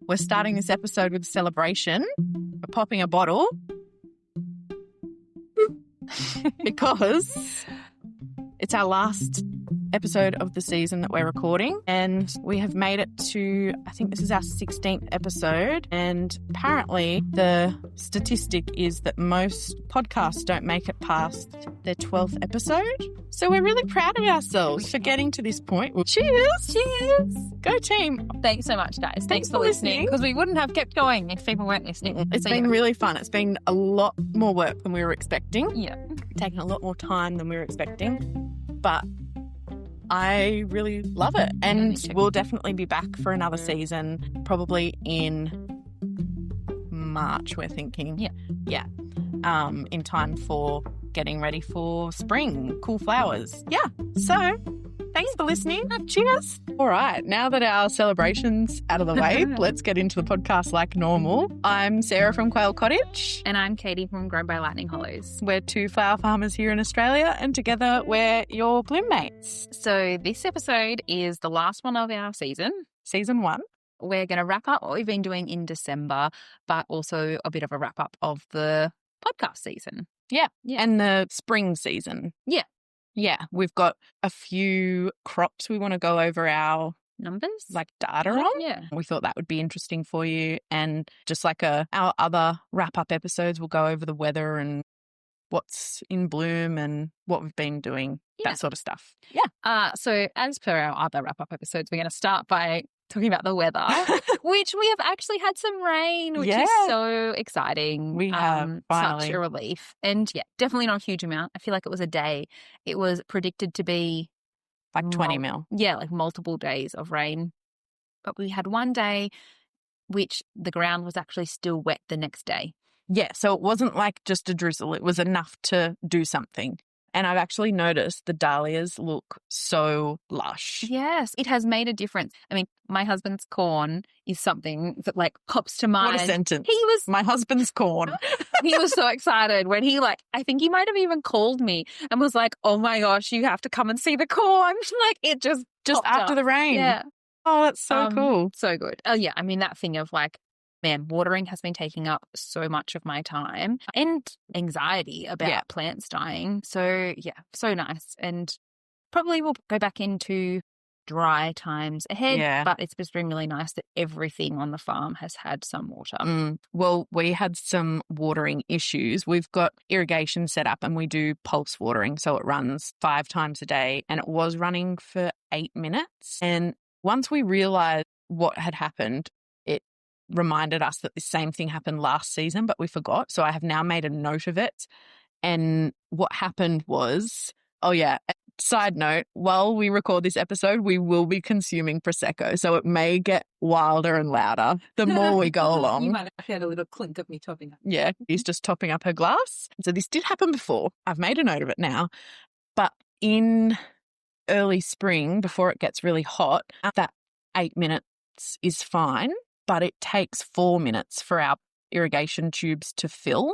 We're starting this episode with a celebration. We're popping a bottle because it's our last episode of the season that we're recording, and we have made it to, I think this is our 16th episode, and apparently the statistic is that most podcasts don't make it past their 12th episode. So we're really proud of ourselves for getting to this point. Well, cheers! Cheers! Go team! Thanks so much, guys. Thanks for listening, because we wouldn't have kept going if people weren't listening. It's been really fun. It's been a lot more work than we were expecting. Yeah. Taken a lot more time than we were expecting. But I really love it. And we'll definitely be back for another season, probably in March, we're thinking. Yeah. In time for getting ready for spring, cool flowers. Yeah. So thanks for listening. Cheers. All right. Now that our celebration's out of the way, let's get into the podcast like normal. I'm Sarah from Quail Cottage. And I'm Katie from Grown by Lightning Hollows. We're two flower farmers here in Australia, and together we're your bloom mates. So this episode is the last one of our season. Season 1. We're going to wrap up what we've been doing in December, but also a bit of a wrap up of the podcast season. Yeah. And the spring season. Yeah, we've got a few crops we want to go over our numbers, like data on. Yeah. We thought that would be interesting for you. And just like our other wrap-up episodes, we'll go over the weather and what's in bloom and what we've been doing, that sort of stuff. Yeah. So as per our other wrap-up episodes, we're going to start by talking about the weather, which we have actually had some rain, which is so exciting. We have, finally. Such a relief. And definitely not a huge amount. I feel like it was a day. It was predicted to be like 20 mil. Yeah, like multiple days of rain. But we had one day which the ground was actually still wet the next day. Yeah, so it wasn't like just a drizzle. It was enough to do something. And I've actually noticed the dahlias look so lush. Yes, it has made a difference. I mean, my husband's corn is something that like pops to mind. What a sentence. My husband's corn. He was so excited when he I think he might have even called me and was like, oh my gosh, you have to come and see the corn. Like it just after the rain. Yeah. Oh, that's so cool. So good. Oh yeah, I mean that thing of like, man, watering has been taking up so much of my time and anxiety about plants dying. So, so nice. And probably we'll go back into dry times ahead, but it's just been really nice that everything on the farm has had some water. Well, we had some watering issues. We've got irrigation set up and we do pulse watering. So it runs 5 times a day and it was running for 8 minutes. And once we realized what had happened, reminded us that the same thing happened last season, but we forgot. So I have now made a note of it. And what happened was, side note, while we record this episode, we will be consuming Prosecco. So it may get wilder and louder the more we go along. You might have had a little clink of me topping up. Yeah, he's just topping up her glass. So this did happen before. I've made a note of it now. But in early spring, before it gets really hot, that 8 minutes is fine. But it takes 4 minutes for our irrigation tubes to fill.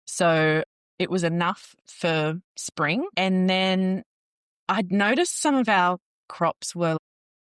So it was enough for spring. And then I'd noticed some of our crops were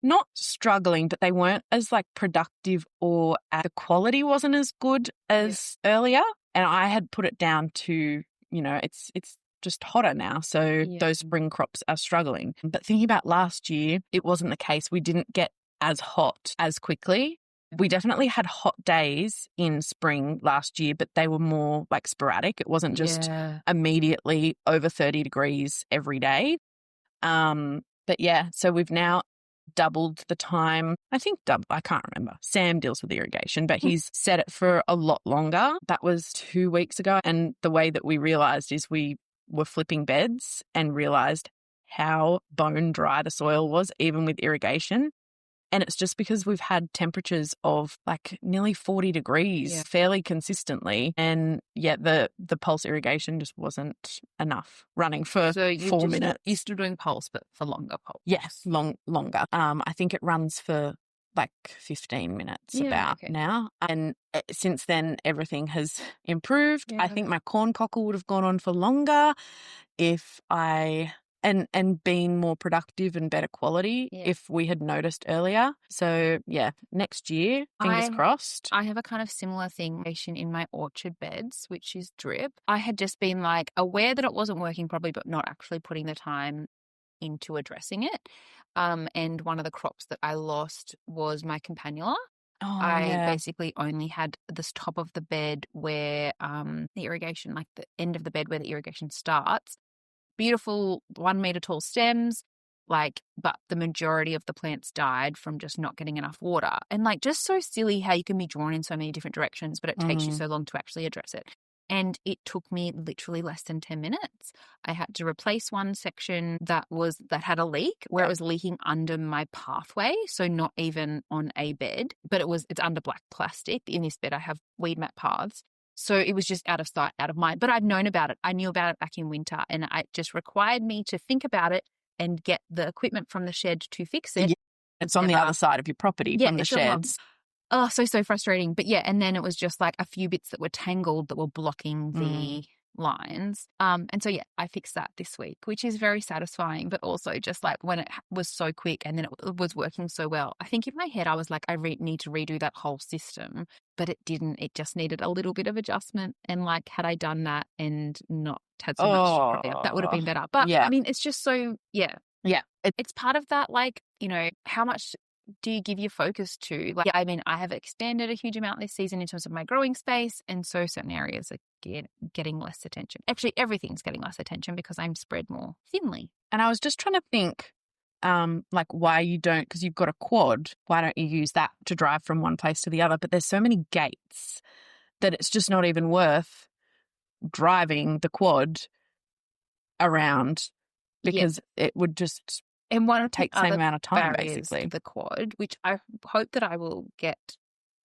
not struggling, but they weren't as productive or the quality wasn't as good as earlier. And I had put it down to, it's just hotter now. So those spring crops are struggling. But thinking about last year, it wasn't the case. We didn't get as hot as quickly. We definitely had hot days in spring last year, but they were more sporadic. It wasn't just immediately over 30 degrees every day. So we've now doubled the time. I think I can't remember. Sam deals with irrigation, but he's set it for a lot longer. That was 2 weeks ago. And the way that we realized is we were flipping beds and realized how bone dry the soil was, even with irrigation. And it's just because we've had temperatures of nearly 40 degrees fairly consistently. And the pulse irrigation just wasn't enough running for 4 minutes. You're still doing pulse, but for longer pulse. Yes, longer. I think it runs for 15 minutes now. And since then, everything has improved. I think my corn cockle would have gone on for longer if I and been more productive and better quality if we had noticed earlier. So, yeah, next year, fingers crossed. I have a kind of similar thing in my orchard beds, which is drip. I had just been like aware that it wasn't working properly, but not actually putting the time into addressing it. And one of the crops that I lost was my campanula. I basically only had this top of the bed where the irrigation, like the end of the bed where the irrigation starts. Beautiful 1 meter tall stems, but the majority of the plants died from just not getting enough water. And just so silly how you can be drawn in so many different directions, but it takes you so long to actually address it. And it took me literally less than 10 minutes. I had to replace one section that had a leak where it was leaking under my pathway. So not even on a bed, but it's under black plastic. In this bed, I have weed mat paths. So it was just out of sight, out of mind. But I'd known about it. I knew about it back in winter, and it just required me to think about it and get the equipment from the shed to fix it. Yeah, it's on the other side of your property from the sheds. Oh, so frustrating. But yeah, and then it was just like a few bits that were tangled that were blocking the lines. And so, yeah, I fixed that this week, which is very satisfying, but also just when it was so quick and then it was working so well. I think in my head, I was like, I need to redo that whole system, but it didn't. It just needed a little bit of adjustment. And had I done that and not had so much, that would have been better. But I mean, it's just so, yeah. It's part of that, how much do you give your focus to? I mean, I have expanded a huge amount this season in terms of my growing space, and so certain areas are getting less attention. Actually, everything's getting less attention because I'm spread more thinly. And I was just trying to think, why you don't, because you've got a quad, why don't you use that to drive from one place to the other? But there's so many gates that it's just not even worth driving the quad around because it would just... And one of take the same amount of time, basically. The quad, which I hope that I will get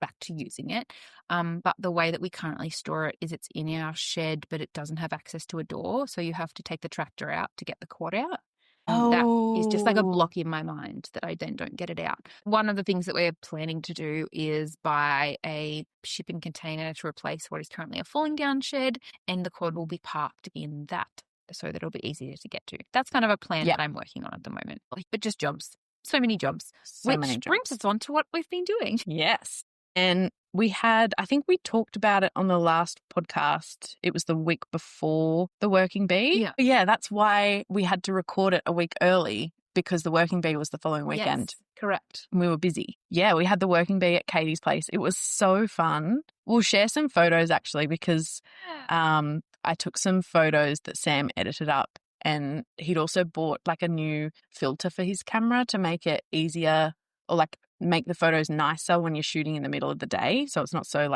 back to using it. But the way that we currently store it is it's in our shed, but it doesn't have access to a door. So you have to take the tractor out to get the quad out. That is just like a block in my mind that I then don't get it out. One of the things that we're planning to do is buy a shipping container to replace what is currently a falling down shed, and the quad will be parked in that, so that it'll be easier to get to. That's kind of a plan that I'm working on at the moment. But just jobs. So many jobs. Which brings us on to what we've been doing. Yes. And I think we talked about it on the last podcast. It was the week before the working bee. Yeah, that's why we had to record it a week early, because the working bee was the following weekend. Yes, correct. And we were busy. Yeah, we had the working bee at Katie's place. It was so fun. We'll share some photos actually, because I took some photos that Sam edited up, and he'd also bought a new filter for his camera to make it easier, or make the photos nicer when you're shooting in the middle of the day, so it's not so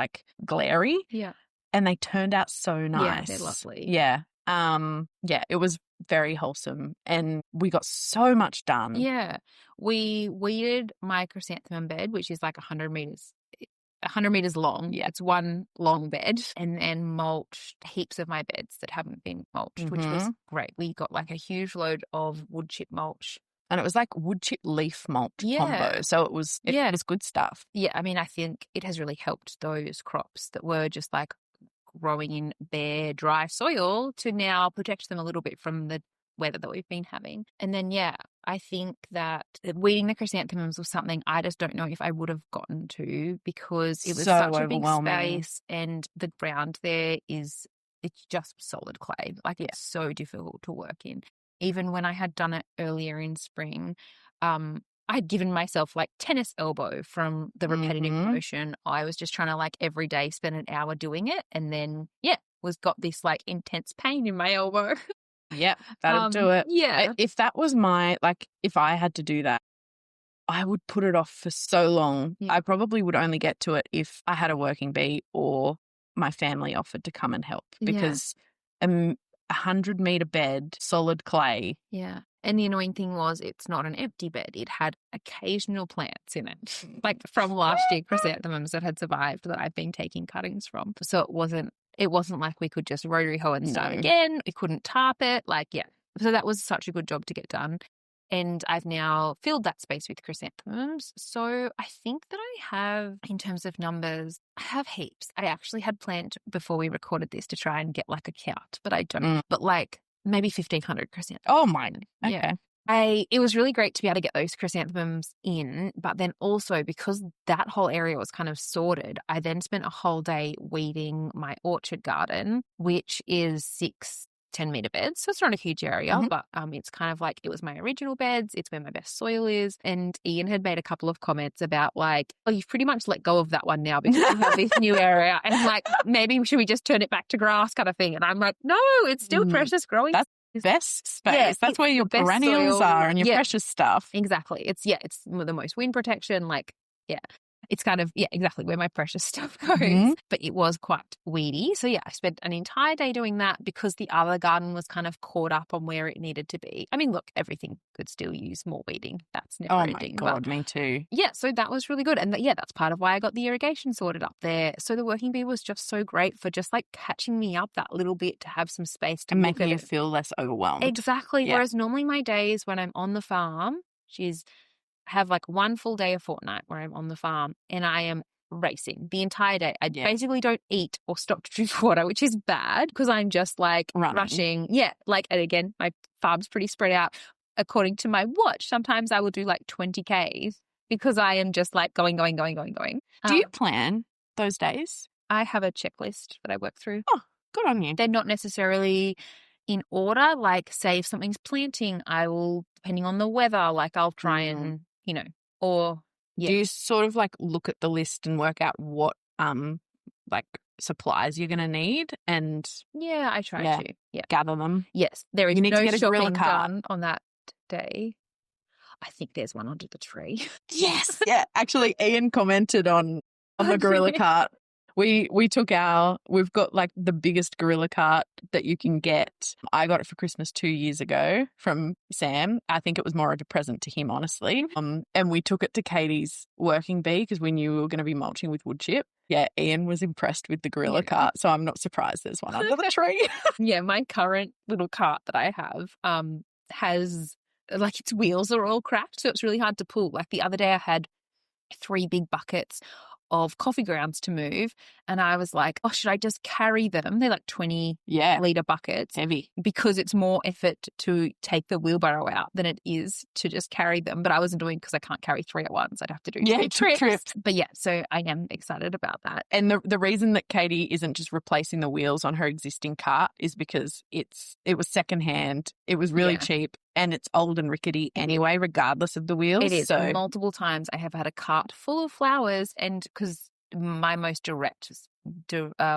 glary. Yeah. And they turned out so nice. Yeah, they're lovely. Yeah. It was very wholesome, and we got so much done. Yeah. We weeded my chrysanthemum bed, which is 100 meters long. Yeah. It's one long bed, and then mulched heaps of my beds that haven't been mulched, which was great. We got a huge load of wood chip mulch. And it was wood chip leaf mulch combo. So it was good stuff. Yeah. I mean, I think it has really helped those crops that were just growing in bare, dry soil to now protect them a little bit from the weather that we've been having. And then, I think that weeding the chrysanthemums was something I just don't know if I would have gotten to, because it was such a big space, and the ground there it's just solid clay. It's so difficult to work in. Even when I had done it earlier in spring, I had given myself tennis elbow from the repetitive motion. I was just trying to every day spend an hour doing it, and then got this intense pain in my elbow. Yep, that'd do it. Yeah. If that was if I had to do that, I would put it off for so long. Yeah. I probably would only get to it if I had a working bee or my family offered to come and help, because 100-meter bed, solid clay. Yeah. And the annoying thing was, it's not an empty bed. It had occasional plants in it, from last year, chrysanthemums that had survived that I've been taking cuttings from. So it wasn't we could just rotary hoe and start again. We couldn't tarp it. So that was such a good job to get done. And I've now filled that space with chrysanthemums. So I think that I have, in terms of numbers, I have heaps. I actually had planned before we recorded this to try and get a count, but I don't. But maybe 1,500 chrysanthemums. Oh, my. Okay. Yeah. It was really great to be able to get those chrysanthemums in, but then also because that whole area was kind of sorted, I then spent a whole day weeding my orchard garden, which is 6 10-meter beds. So it's not a huge area, but it's kind of like it was my original beds. It's where my best soil is. And Ian had made a couple of comments about like, oh, you've pretty much let go of that one now because you have this new area. And like, maybe should we just turn it back to grass kind of thing? And I'm like, no, it's still precious growing. That's best space. Yeah, that's where your perennials are and your precious stuff. Exactly. It's the most wind protection. Like, it's kind of, exactly where my precious stuff goes. But it was quite weedy. So I spent an entire day doing that because the other garden was kind of caught up on where it needed to be. I mean, look, everything could still use more weeding. That's never ending. Oh my God, me too. Yeah, so that was really good. And that's part of why I got the irrigation sorted up there. So the working bee was just so great for just like catching me up that little bit to have some space to and making you feel less overwhelmed. Exactly. Yeah. Whereas normally my days when I'm on the farm, have like one full day a fortnight where I'm on the farm and I am racing the entire day. I basically don't eat or stop to drink water, which is bad because I'm just like rushing. Yeah. Like, and again, my farm's pretty spread out. According to my watch, sometimes I will do like 20 Ks because I am just like going. Do you plan those days? I have a checklist that I work through. Oh, good on you. They're not necessarily in order. Like, say if something's planting, I will, depending on the weather, like I'll try and, or do you sort of like look at the list and work out what like supplies you're going to need? And I try to gather them. Yes, there is you need no to get a shopping gorilla cart done on that day. I think there's one under the tree. Yes. Yeah. Actually, Ian commented on the gorilla cart. We've got like the biggest gorilla cart that you can get. I got it for Christmas 2 years ago from Sam. I think it was more of a present to him, honestly. And we took it to Katie's working bee because we knew we were going to be mulching with wood chip. Yeah, Ian was impressed with the gorilla cart, so I'm not surprised there's one under the tree. My current little cart that I have has like its wheels are all cracked, so it's really hard to pull. Like the other day I had 3 big buckets of coffee grounds to move and I was like, oh, should I just carry them? They're like 20-litre buckets. Heavy. Because it's more effort to take the wheelbarrow out than it is to just carry them. But I wasn't doing because I can't carry 3 at once. I'd have to do 2 trips. But so I am excited about that. And the reason that Katie isn't just replacing the wheels on her existing cart is because it was secondhand. It was really cheap. And it's old and rickety anyway, regardless of the wheels. It is. So multiple times I have had a cart full of flowers, and because my most direct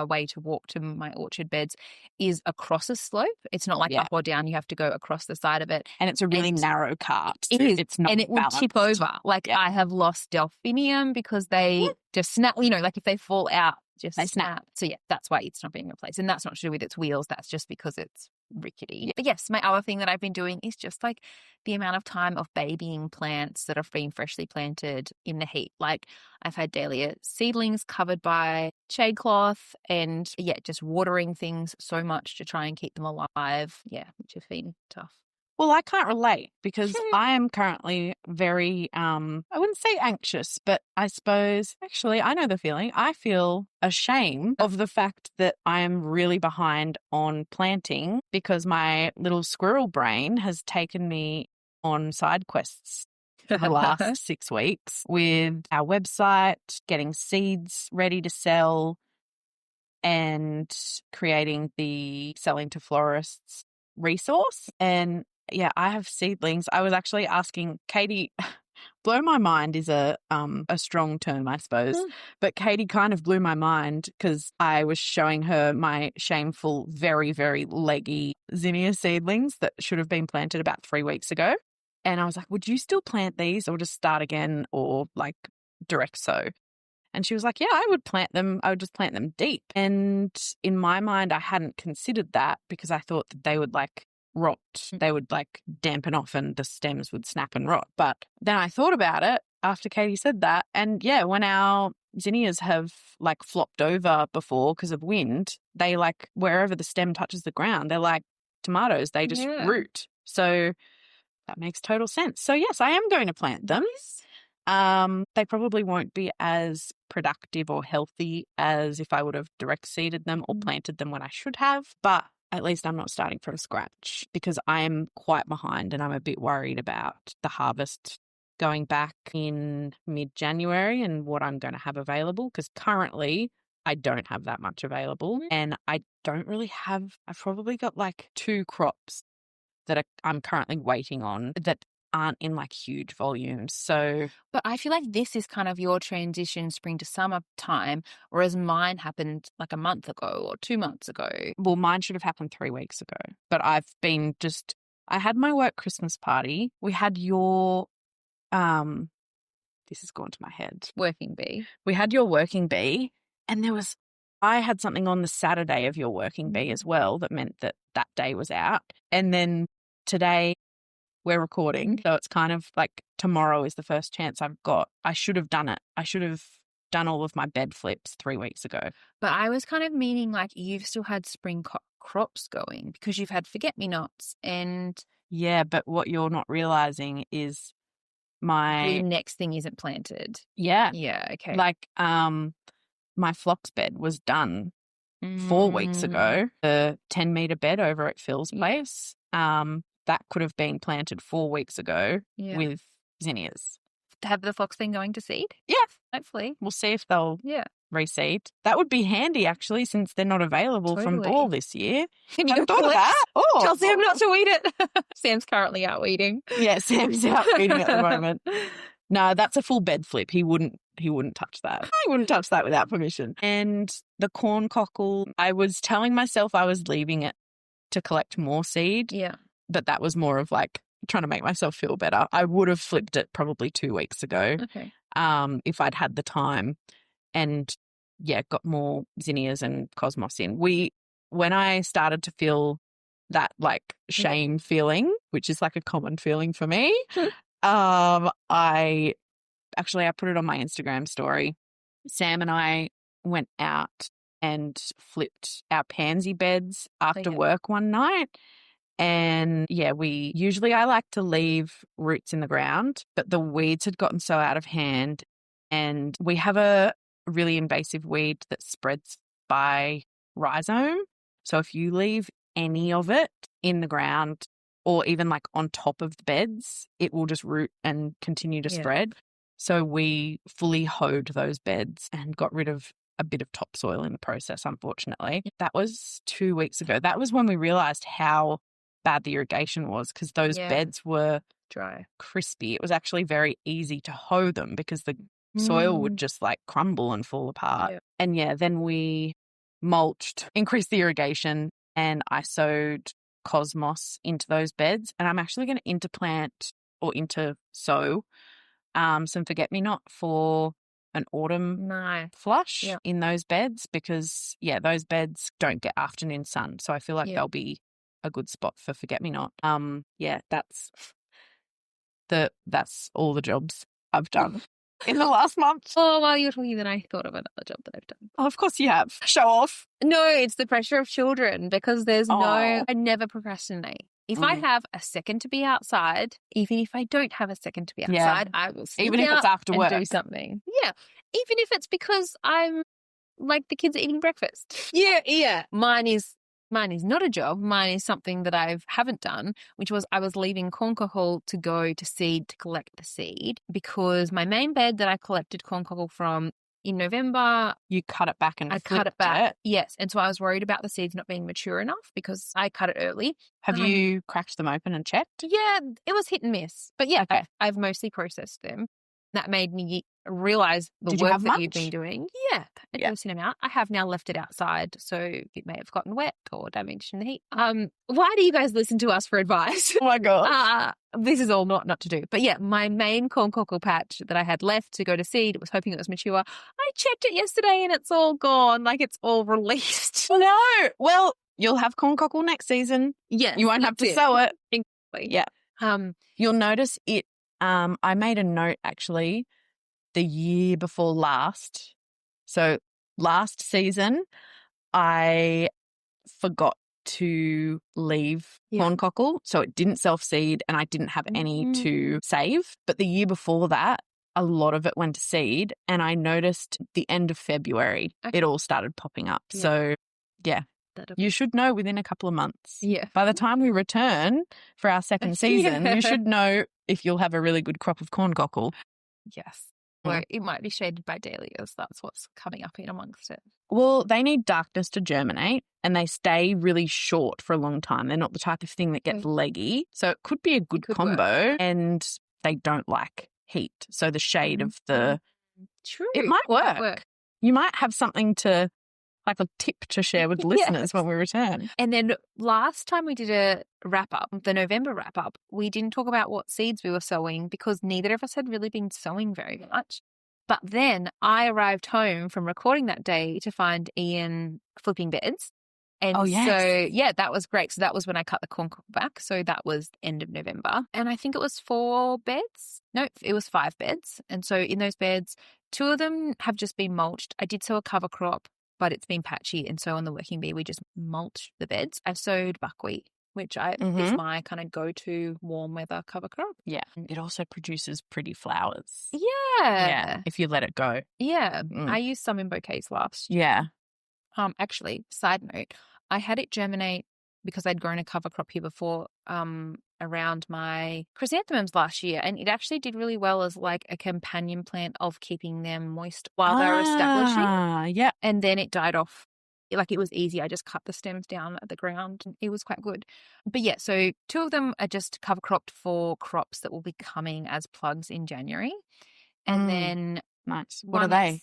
way to walk to my orchard beds is across a slope. It's not like up or down. You have to go across the side of it. And it's a really narrow cart. It is. It's not and it balanced. Will tip over. Like I have lost Delphinium because they just snap, like if they fall out, they snap. So that's why it's not being replaced. And that's not to do with its wheels. That's just because it's rickety. Yeah. But yes, my other thing that I've been doing is just like the amount of time of babying plants that have been freshly planted in the heat. Like I've had dahlia seedlings covered by shade cloth and just watering things so much to try and keep them alive. Yeah, which has been tough. Well, I can't relate because I am currently very, I wouldn't say anxious, but I suppose, actually, I know the feeling. I feel ashamed of the fact that I am really behind on planting because my little squirrel brain has taken me on side quests for the last 6 weeks with our website, getting seeds ready to sell, and creating the Selling to Florists resource. And I have seedlings. I was actually asking Katie, blow my mind is a strong term, I suppose, but Katie kind of blew my mind because I was showing her my shameful, very, very leggy zinnia seedlings that should have been planted about 3 weeks ago. And I was like, would you still plant these or just start again or like direct sow? And she was like, yeah, I would plant them. I would just plant them deep. And in my mind, I hadn't considered that because I thought that they would like rot. They would like dampen off and the stems would snap and rot. But then I thought about it after Katie said that. And when our zinnias have like flopped over before because of wind, they like wherever the stem touches the ground, they're like tomatoes. They just root. So that makes total sense. So yes, I am going to plant them. They probably won't be as productive or healthy as if I would have direct seeded them or planted them when I should have. But at least I'm not starting from scratch because I am quite behind and I'm a bit worried about the harvest going back in mid-January and what I'm going to have available because currently I don't have that much available and I don't really have, I've probably got like 2 crops that I'm currently waiting on that aren't in like huge volumes. So, but I feel like this is kind of your transition spring to summer time, whereas mine happened like a month ago or 2 months ago. Well, mine should have happened 3 weeks ago, but I had my work Christmas party. We had your, this has gone to my head. Working bee. We had your working bee and I had something on the Saturday of your working bee as well that meant that day was out. And then today we're recording. So it's kind of like tomorrow is the first chance I've got. I should have done it. I should have done all of my bed flips 3 weeks ago. But I was kind of meaning like you've still had spring crops going because you've had forget-me-nots and... Yeah, but what you're not realizing is the next thing isn't planted. Yeah. Yeah, okay. Like my phlox bed was done 4 weeks ago. The 10-meter bed over at Phil's place. That could have been planted 4 weeks ago with zinnias. Have the phlox been going to seed? Yeah. Hopefully. We'll see if they'll reseed. That would be handy, actually, since they're not available from fall this year. Can you thought of that? Oh. Tell Sam not to weed it. Sam's currently out weeding. Yeah, Sam's out weeding at the moment. No, that's a full bed flip. He wouldn't touch that. He wouldn't touch that without permission. And the corn cockle, I was telling myself I was leaving it to collect more seed. Yeah. But that was more of like trying to make myself feel better. I would have flipped it probably 2 weeks ago. Okay. If I'd had the time and got more zinnias and cosmos in. When I started to feel that like shame feeling, which is like a common feeling for me, I put it on my Instagram story. Sam and I went out and flipped our pansy beds after work one night. And I like to leave roots in the ground, but the weeds had gotten so out of hand. And we have a really invasive weed that spreads by rhizome. So if you leave any of it in the ground or even like on top of the beds, it will just root and continue to spread. So we fully hoed those beds and got rid of a bit of topsoil in the process, unfortunately. That was 2 weeks ago. That was when we realized how bad the irrigation was because those beds were dry, crispy. It was actually very easy to hoe them because the soil would just like crumble and fall apart. And then we mulched, increased the irrigation, and I sowed cosmos into those beds. And I'm actually going to intersow some forget-me-not for an autumn flush in those beds because those beds don't get afternoon sun. So I feel like they'll be a good spot for forget-me-not. That's all the jobs I've done in the last month. Oh, while you're talking, then I thought of another job that I've done. Oh, of course you have. Show off. No, it's the pressure of children because I never procrastinate. If I have a second to be outside, even if I don't have a second to be outside, I will sit even if it's after work, do something. Yeah, even if it's because I'm like the kids are eating breakfast. Yeah. Mine is not a job. Mine is something that I haven't done, which was I was leaving corn cockle to go to seed to collect the seed because my main bed that I collected corn cockle from in November. You cut it back and I cut it back. Yes. And so I was worried about the seeds not being mature enough because I cut it early. Have you cracked them open and checked? Yeah, it was hit and miss. But I've mostly processed them. That made me realize the work that you've been doing. Yeah, a decent amount. I have now left it outside, so it may have gotten wet or damaged in the heat. Why do you guys listen to us for advice? Oh my God. This is all not to do. But my main corn cockle patch that I had left to go to seed, was hoping it was mature. I checked it yesterday and it's all gone. Like it's all released. No. Well, you'll have corn cockle next season. Yes. You won't have to sow it. Exactly. Yeah. You'll notice it. I made a note actually the year before last. So last season, I forgot to leave corn cockle. So it didn't self-seed and I didn't have any to save. But the year before that, a lot of it went to seed. And I noticed the end of February, it all started popping up. Yeah. So, You should know within a couple of months. Yeah. By the time we return for our second season, Yeah. you should know if you'll have a really good crop of corn cockle. Yes. Or it might be shaded by dahlias. That's what's coming up in amongst it. Well, they need darkness to germinate and they stay really short for a long time. They're not the type of thing that gets leggy. So it could be a good combo work. And they don't like heat. So the shade of the... True. It might work. You might have something to, like a tip to share with listeners when we return. And then last time we did a wrap-up, the November wrap-up, we didn't talk about what seeds we were sowing because neither of us had really been sowing very much. But then I arrived home from recording that day to find Ian flipping beds. And so, yeah, that was great. So that was when I cut the corn cockle back. So that was end of November. And I think it was 4 beds. No, it was 5 beds. And so in those beds, 2 of them have just been mulched. I did sow a cover crop, but it's been patchy. And so on the working bee, we just mulched the beds. I've sowed buckwheat, which is my kind of go-to warm weather cover crop. Yeah. It also produces pretty flowers. Yeah. If you let it go. Yeah. I used some in bouquets last year. Yeah. Actually, side note, I had it germinate because I'd grown a cover crop here before around my chrysanthemums last year. And it actually did really well as like a companion plant of keeping them moist while they're establishing. Yeah. And then it died off. Like it was easy. I just cut the stems down at the ground and it was quite good. But yeah, so 2 of them are just cover cropped for crops that will be coming as plugs in January. And then nice. What are they?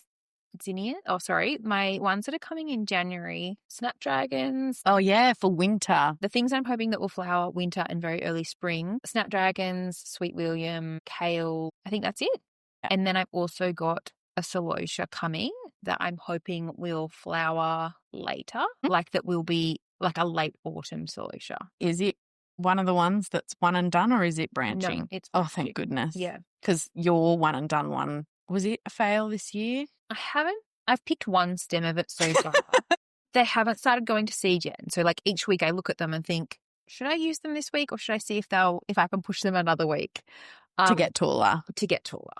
Zinnia. Oh, sorry. My ones that are coming in January, snapdragons. Oh, yeah, for winter. The things I'm hoping that will flower winter and very early spring, snapdragons, sweet William, kale. I think that's it. Yeah. And then I've also got a celosia coming that I'm hoping will flower later, like that will be like a late autumn celosia. Is it one of the ones that's one and done or is it branching? No, it's branching. Oh, thank goodness. Yeah. Because your one and done one, was it a fail this year? I've picked one stem of it so far. They haven't started going to seed yet. And so like each week I look at them and think, should I use them this week or should I see if I can push them another week? To get taller.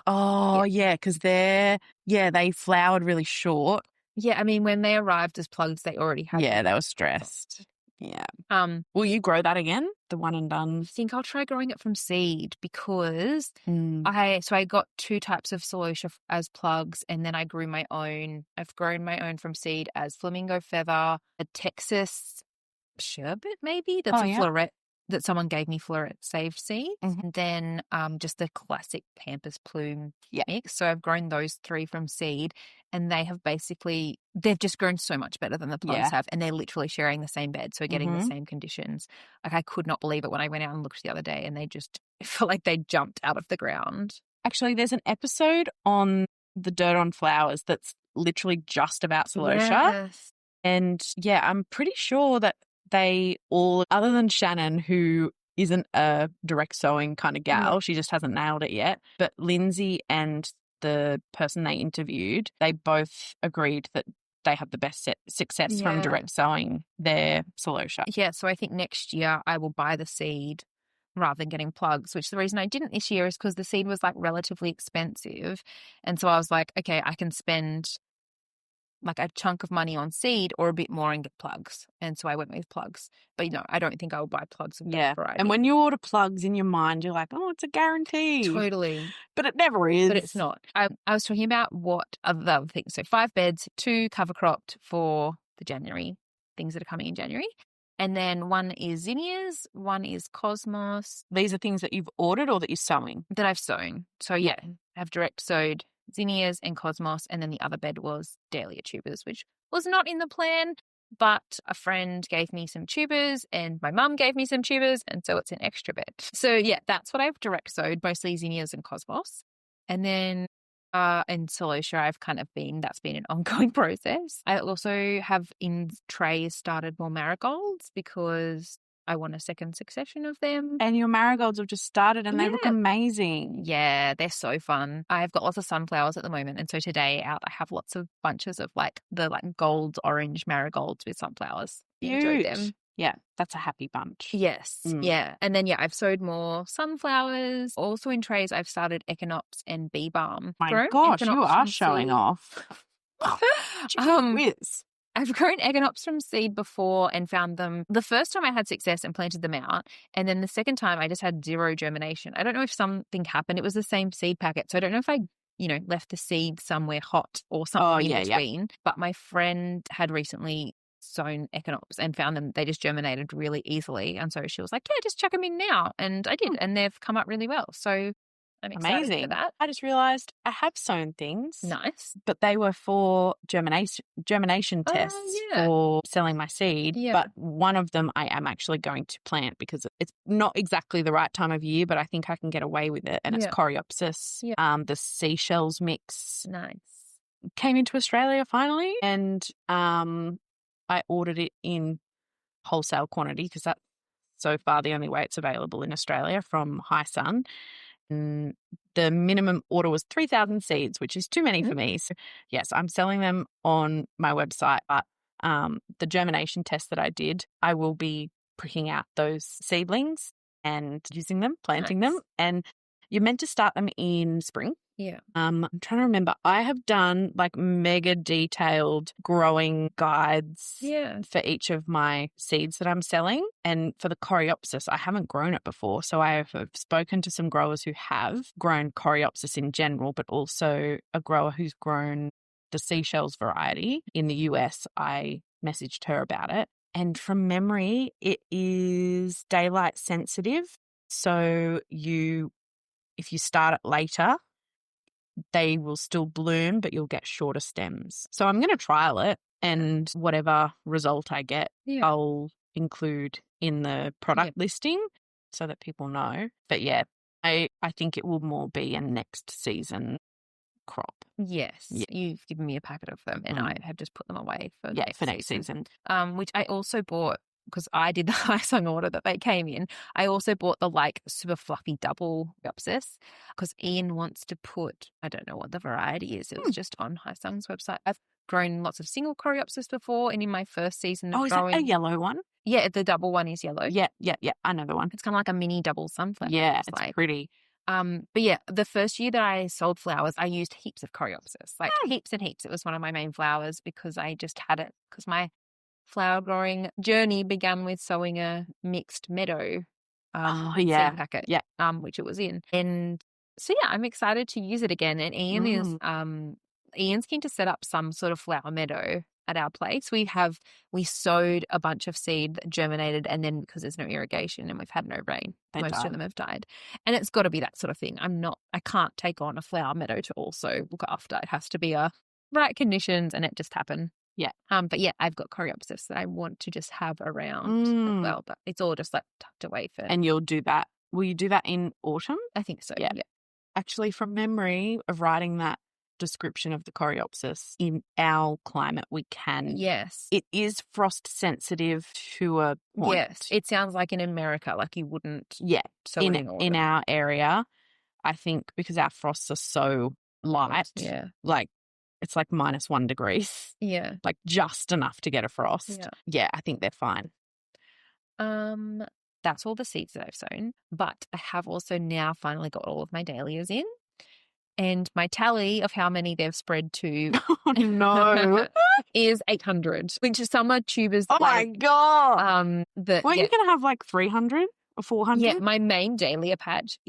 Oh, yeah, because they flowered really short. Yeah, I mean, when they arrived as plugs, they already had. Yeah, they were stressed. Yeah. Will you grow that again? The one and done? I think I'll try growing it from seed because I got 2 types of celosia as plugs and then I grew my own. I've grown my own from seed as flamingo feather, a Texas sherbet maybe that's a floret that someone gave me floret saved seeds. And then just the classic Pampas plume mix. So I've grown those 3 from seed and they've just grown so much better than the plugs have and they're literally sharing the same bed. So getting the same conditions. Like I could not believe it when I went out and looked the other day and it felt like they jumped out of the ground. Actually, there's an episode on the Dirt on Flowers that's literally just about celosia. Yes. And yeah, I'm pretty sure that they all, other than Shannon, who isn't a direct sewing kind of gal, she just hasn't nailed it yet, but Lindsay and the person they interviewed, they both agreed that they have the best success from direct sewing their celosia. Yeah, so I think next year I will buy the seed rather than getting plugs, which the reason I didn't this year is because the seed was like relatively expensive. And so I was like, okay, I can spend like a chunk of money on seed or a bit more and get plugs. And so I went with plugs. But, I don't think I will buy plugs of that variety. And when you order plugs in your mind, you're like, oh, it's a guarantee. Totally. But it never is. But it's not. I was talking about what other things. So 5 beds, 2 cover cropped for the January, things that are coming in January. And then 1 is zinnias, 1 is cosmos. These are things that you've ordered or that you're sewing? That I've sown. So, I've direct sowed zinnias and cosmos, and then the other bed was dahlia tubers, which was not in the plan, but a friend gave me some tubers and my mum gave me some tubers, and so it's an extra bed. So that's what I've direct sowed, mostly zinnias and cosmos. And then in celosia, that's been an ongoing process. I also have in trays started more marigolds because I want a second succession of them. And your marigolds have just started and they look amazing. Yeah, they're so fun. I've got lots of sunflowers at the moment. And so today I have lots of bunches of the gold orange marigolds with sunflowers. Enjoyed them. Yeah, that's a happy bunch. Yes. Yeah. And then, I've sowed more sunflowers. Also in trays, I've started echinops and bee balm. My gosh, you are showing off. Whiz. I've grown echinops from seed before and found them. The first time I had success and planted them out, and then the second time I just had zero germination. I don't know if something happened. It was the same seed packet, so I don't know if I left the seed somewhere hot or something in between. But my friend had recently sown echinops and found them, they just germinated really easily. And so she was like, yeah, just chuck them in now. And I did, and they've come up really well. So I'm excited for that. I just realised I have sown things. Nice. But they were for germination tests for selling my seed. Yeah. But one of them I am actually going to plant because it's not exactly the right time of year, but I think I can get away with it. And it's Coreopsis. Yeah. The seashells mix. Nice. Came into Australia finally. And I ordered it in wholesale quantity because that's so far the only way it's available in Australia from High Sun. And the minimum order was 3,000 seeds, which is too many for me. So, yes, I'm selling them on my website. But the germination test that I did, I will be pricking out those seedlings and using them, planting them. And you're meant to start them in spring. Yeah. I'm trying to remember. I have done like mega detailed growing guides for each of my seeds that I'm selling. And for the Coreopsis, I haven't grown it before. So I have spoken to some growers who have grown Coreopsis in general, but also a grower who's grown the seashells variety in the US. I messaged her about it. And from memory, it is daylight sensitive. So if you start it later, they will still bloom, but you'll get shorter stems. So I'm going to trial it, and whatever result I get, I'll include in the product listing so that people know. But yeah, I think it will more be a next season crop. Yes. Yeah. You've given me a packet of them and I have just put them away for next season. Which I also bought because I did the high sun order that they came in. I also bought the like super fluffy double Coreopsis because Ian wants to put, I don't know what the variety is. It was just on High Sun's website. I've grown lots of single Coreopsis before, and in my first season of growing. Is that a yellow one? Yeah, the double one is yellow. Yeah. I know the one. It's kind of like a mini double sunflower. Yeah, it's like pretty. But yeah, the first year that I sold flowers, I used heaps of Coreopsis, like heaps and heaps. It was one of my main flowers because I just had it because my flower growing journey began with sowing a mixed meadow seed packet, which it was in. And so yeah, I'm excited to use it again. And Ian's keen to set up some sort of flower meadow at our place. We sowed a bunch of seed that germinated, and then because there's no irrigation and we've had no rain, most of them have died. And it's got to be that sort of thing. I can't take on a flower meadow to also look after. It has to be a right conditions, and it just happened. Yeah. But yeah, I've got Coreopsis that I want to just have around as well, but it's all just like tucked away for. And you'll do that. Will you do that in autumn? I think so. Yeah. Actually, from memory of writing that description of the Coreopsis, in our climate, we can. Yes. It is frost sensitive to a point. Yes. It sounds like in America, like you wouldn't. Yeah. Sow in our area, I think because our frosts are so light. Yeah. Like, it's like -1 degrees. Yeah. Like just enough to get a frost. Yeah, I think they're fine. That's all the seeds that I've sown. But I have also now finally got all of my dahlias in. And my tally of how many they've spread to is 800, which is some are tubers. Oh my God. Weren't you going to have like 300 or 400? Yeah, my main dahlia patch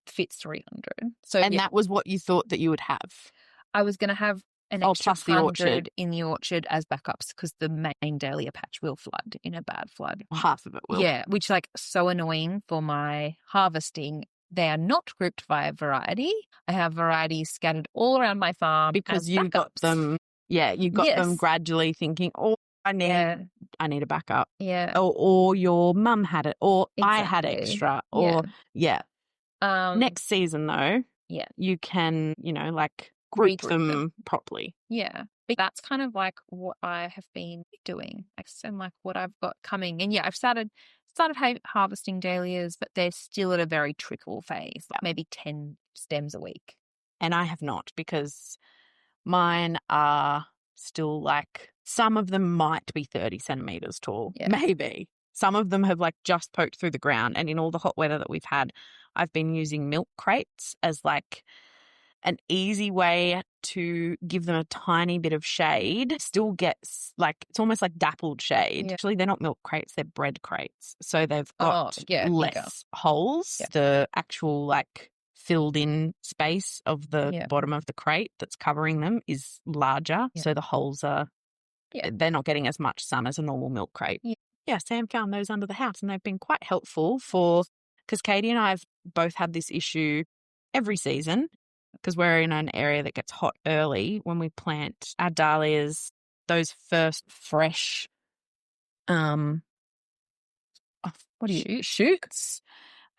fits 300. So that was what you thought that you would have? I was going to have an extra plus the orchard in the orchard as backups because the main dahlia patch will flood in a bad flood. Half of it will. Yeah, which like so annoying for my harvesting. They are not grouped by variety. I have varieties scattered all around my farm because you got them. Yeah, you got them gradually thinking, I need a backup. Yeah, or your mum had it, or I had extra, or next season though, you can like group them properly. Yeah. But that's kind of like what I have been doing and like what I've got coming. And I've started harvesting dahlias, but they're still at a very trickle phase, like maybe 10 stems a week. And I have not because mine are still like, some of them might be 30 centimeters tall, maybe. Some of them have like just poked through the ground. And in all the hot weather that we've had, I've been using milk crates as like an easy way to give them a tiny bit of shade still gets like, it's almost like dappled shade. Yeah. Actually, they're not milk crates, they're bread crates. So they've got bigger. less holes. The actual like filled in space of the bottom of the crate that's covering them is larger. So the holes are, they're not getting as much sun as a normal milk crate. Yeah, Sam found those under the house and they've been quite helpful because Katie and I have both had this issue every season because we're in an area that gets hot early. When we plant our dahlias, those first fresh, shoots,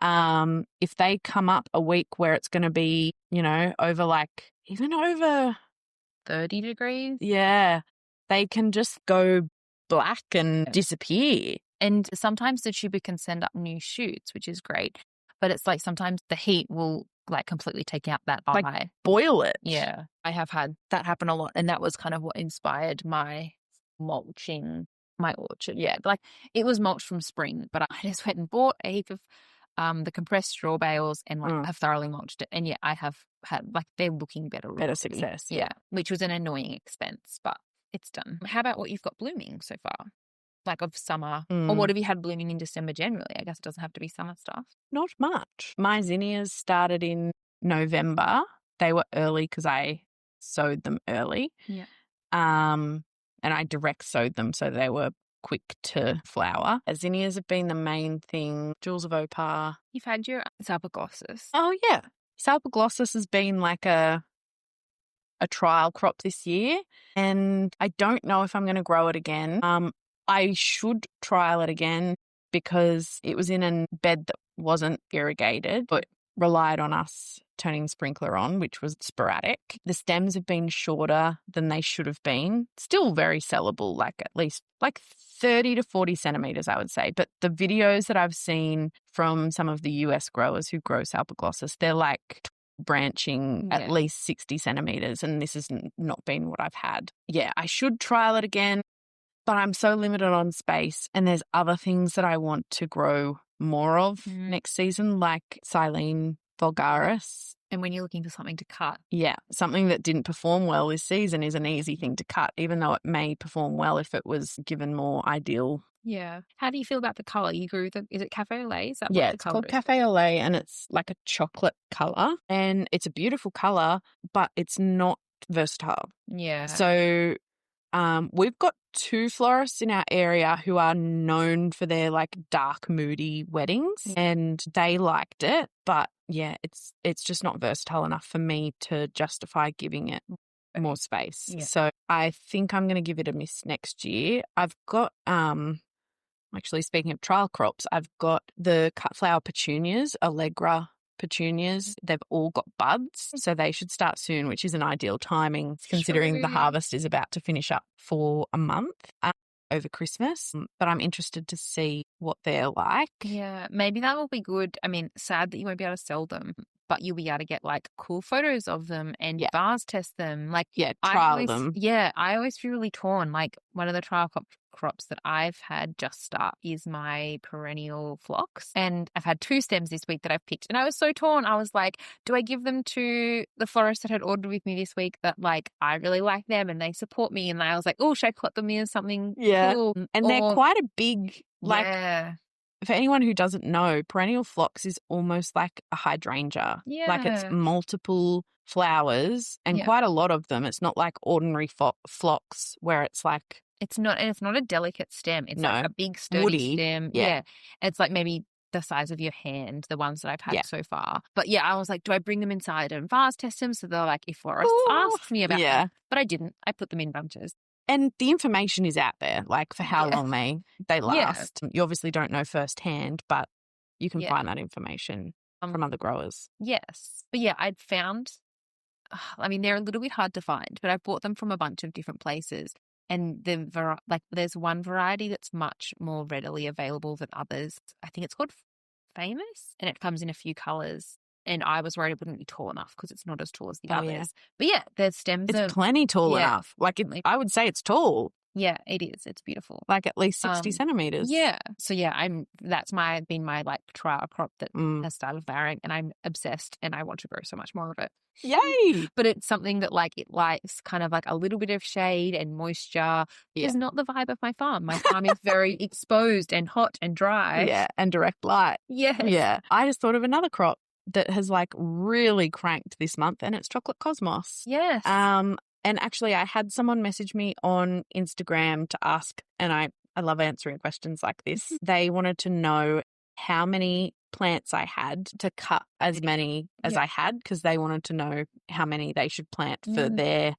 if they come up a week where it's going to be, over like, even over 30 degrees. Yeah, they can just go black and disappear. And sometimes the tuber can send up new shoots, which is great. But it's like sometimes the heat will like completely take out that eye. Boil it. Yeah. I have had that happen a lot. And that was kind of what inspired my mulching my orchard. Yeah. Like it was mulched from spring, but I just went and bought a heap of the compressed straw bales and have thoroughly mulched it. And yeah, I have had like they're looking better. Better success. Yeah. Which was an annoying expense, but it's done. How about what you've got blooming so far? Like of summer, or what have you had blooming in December generally? I guess it doesn't have to be summer stuff. Not much. My zinnias started in November. They were early because I sowed them early. Yeah. And I direct sowed them so they were quick to flower. Zinnias have been the main thing. Jewels of Opar. You've had your Salpaglossus. Oh yeah, Salpaglossus has been like a trial crop this year, and I don't know if I'm going to grow it again. I should trial it again because it was in a bed that wasn't irrigated, but relied on us turning the sprinkler on, which was sporadic. The stems have been shorter than they should have been. Still very sellable, like at least like 30 to 40 centimeters, I would say. But the videos that I've seen from some of the US growers who grow Salpaglossus, they're like branching at least 60 centimeters, and this has not been what I've had. Yeah, I should trial it again, but I'm so limited on space, and there's other things that I want to grow more of next season, like Silene vulgaris. And when you're looking for something to cut. Yeah, something that didn't perform well this season is an easy thing to cut, even though it may perform well if it was given more ideal. Yeah. How do you feel about the colour? You grew is it Cafe au lait? Is that yeah, what the it's colour called is? Cafe au lait, and it's like a chocolate colour, and it's a beautiful colour, but it's not versatile. Yeah. So we've got two florists in our area who are known for their like dark, moody weddings, and they liked it, but yeah, it's just not versatile enough for me to justify giving it more space. Yeah. So I think I'm going to give it a miss next year. I've got actually, speaking of trial crops, I've got the cut flower petunias, Allegra petunias. They've all got buds, so they should start soon, which is an ideal timing considering the harvest is about to finish up for a month over Christmas. But I'm interested to see what they're like. Yeah, maybe that will be good. I mean, sad that you won't be able to sell them, but you'll be able to get like cool photos of them and vase test them. Like, trial them. Yeah, I always feel really torn. Like one of the trial crops that I've had just start is my perennial phlox, and I've had 2 stems this week that I've picked, and I was so torn. I was like, do I give them to the florist that had ordered with me this week that like I really like them and they support me, and I was like, oh, should I put them in something cool? And they're quite a big, like, yeah. For anyone who doesn't know, perennial phlox is almost like a hydrangea. Yeah. Like it's multiple flowers and quite a lot of them. It's not like ordinary phlox where it's like... It's not a delicate stem. It's like a big sturdy woody stem. Yeah. It's like maybe the size of your hand, the ones that I've had so far. But yeah, I was like, do I bring them inside and vase test them? So they're like, if florists asks me about them. But I didn't. I put them in bunches. And the information is out there, like for how long they last. Yeah. You obviously don't know firsthand, but you can find that information from other growers. Yes. But yeah, I'd found, I mean, they're a little bit hard to find, but I bought them from a bunch of different places. And there's one variety that's much more readily available than others. I think it's called Famous, and it comes in a few colours. And I was worried it wouldn't be tall enough because it's not as tall as the others. Yeah. But yeah, their stems are plenty tall enough. Like I would say it's tall. Yeah, it is. It's beautiful. Like at least 60 centimeters. Yeah. So yeah, that's been my like trial crop that has started flowering, and I'm obsessed and I want to grow so much more of it. Yay! But it's something that like it likes kind of like a little bit of shade and moisture. Yeah. Is not the vibe of my farm. My farm is very exposed and hot and dry. Yeah, and direct light. Yes. Yeah. I just thought of another crop that has like really cranked this month, and it's chocolate cosmos. Yes. And actually I had someone message me on Instagram to ask, and I love answering questions like this. They wanted to know how many plants I had to cut as many as I had, because they wanted to know how many they should plant for their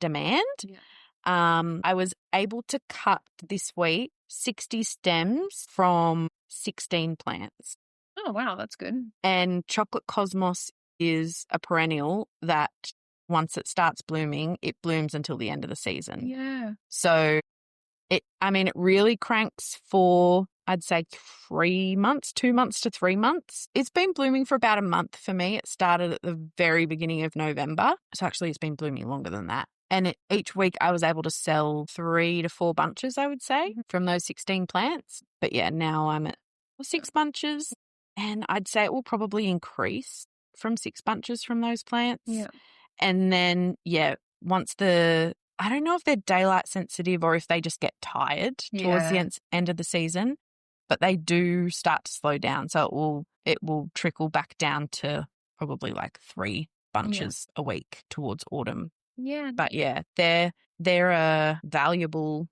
demand. Yeah. I was able to cut this week 60 stems from 16 plants. Oh, wow, that's good. And chocolate cosmos is a perennial that once it starts blooming, it blooms until the end of the season. Yeah. So it really cranks for, I'd say 2 months to 3 months. It's been blooming for about a month for me. It started at the very beginning of November. So actually it's been blooming longer than that. And each week I was able to sell 3 to 4 bunches, I would say, from those 16 plants. But yeah, now I'm at 6 bunches, and I'd say it will probably increase from 6 bunches from those plants. Yeah. And then, once I don't know if they're daylight sensitive or if they just get tired towards the end of the season, but they do start to slow down. So it will trickle back down to probably like 3 bunches a week towards autumn. Yeah. But yeah, they're a valuable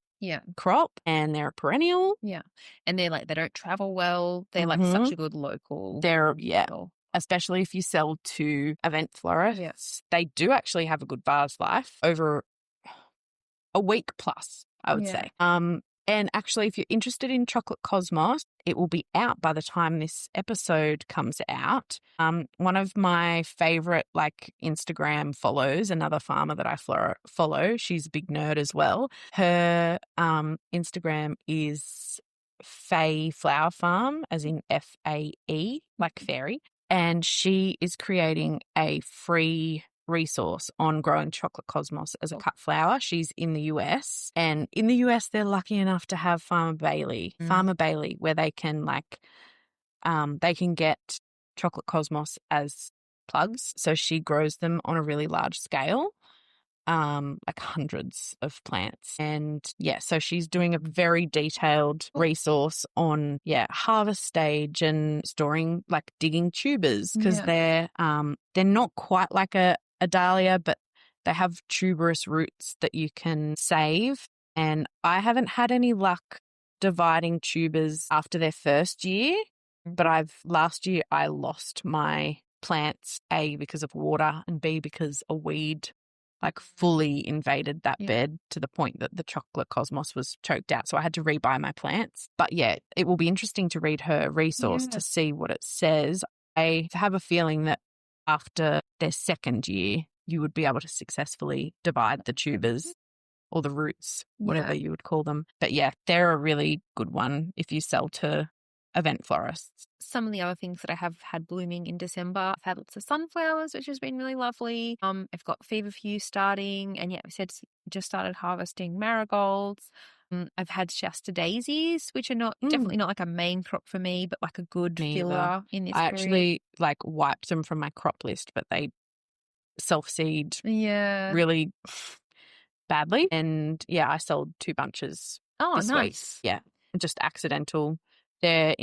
crop, and they're a perennial. Yeah. And they don't travel well. They're like such a good local. Especially if you sell to event florists, they do actually have a good vase life over a week plus, I would say. And actually, if you're interested in chocolate cosmos, it will be out by the time this episode comes out. One of my favorite Instagram follows, another farmer that I follow, she's a big nerd as well. Her Instagram is Fae Flower Farm, as in FAE, like fairy. And she is creating a free resource on growing chocolate cosmos as a cut flower. She's in the US, and in the US they're lucky enough to have Farmer Bailey, where they can they can get chocolate cosmos as plugs. So she grows them on a really large scale, hundreds of plants. And so she's doing a very detailed resource on harvest stage and storing, digging tubers, because they're not quite like a dahlia, but they have tuberous roots that you can save. And I haven't had any luck dividing tubers after their first year, but last year I lost my plants, A, because of water, and B, because a weed fully invaded that bed to the point that the chocolate cosmos was choked out. So I had to rebuy my plants. But it will be interesting to read her resource to see what it says. I have a feeling that after their second year, you would be able to successfully divide the tubers or the roots, whatever you would call them. But they're a really good one if you sell to event florists. Some of the other things that I have had blooming in December, I've had lots of sunflowers, which has been really lovely. I've got feverfew starting, and we said just started harvesting marigolds. I've had Shasta daisies, which are definitely not like a main crop for me, but like a good filler in this period. Actually wiped them from my crop list, but they self-seed really badly. And I sold 2 bunches this week. Yeah, just accidental. They're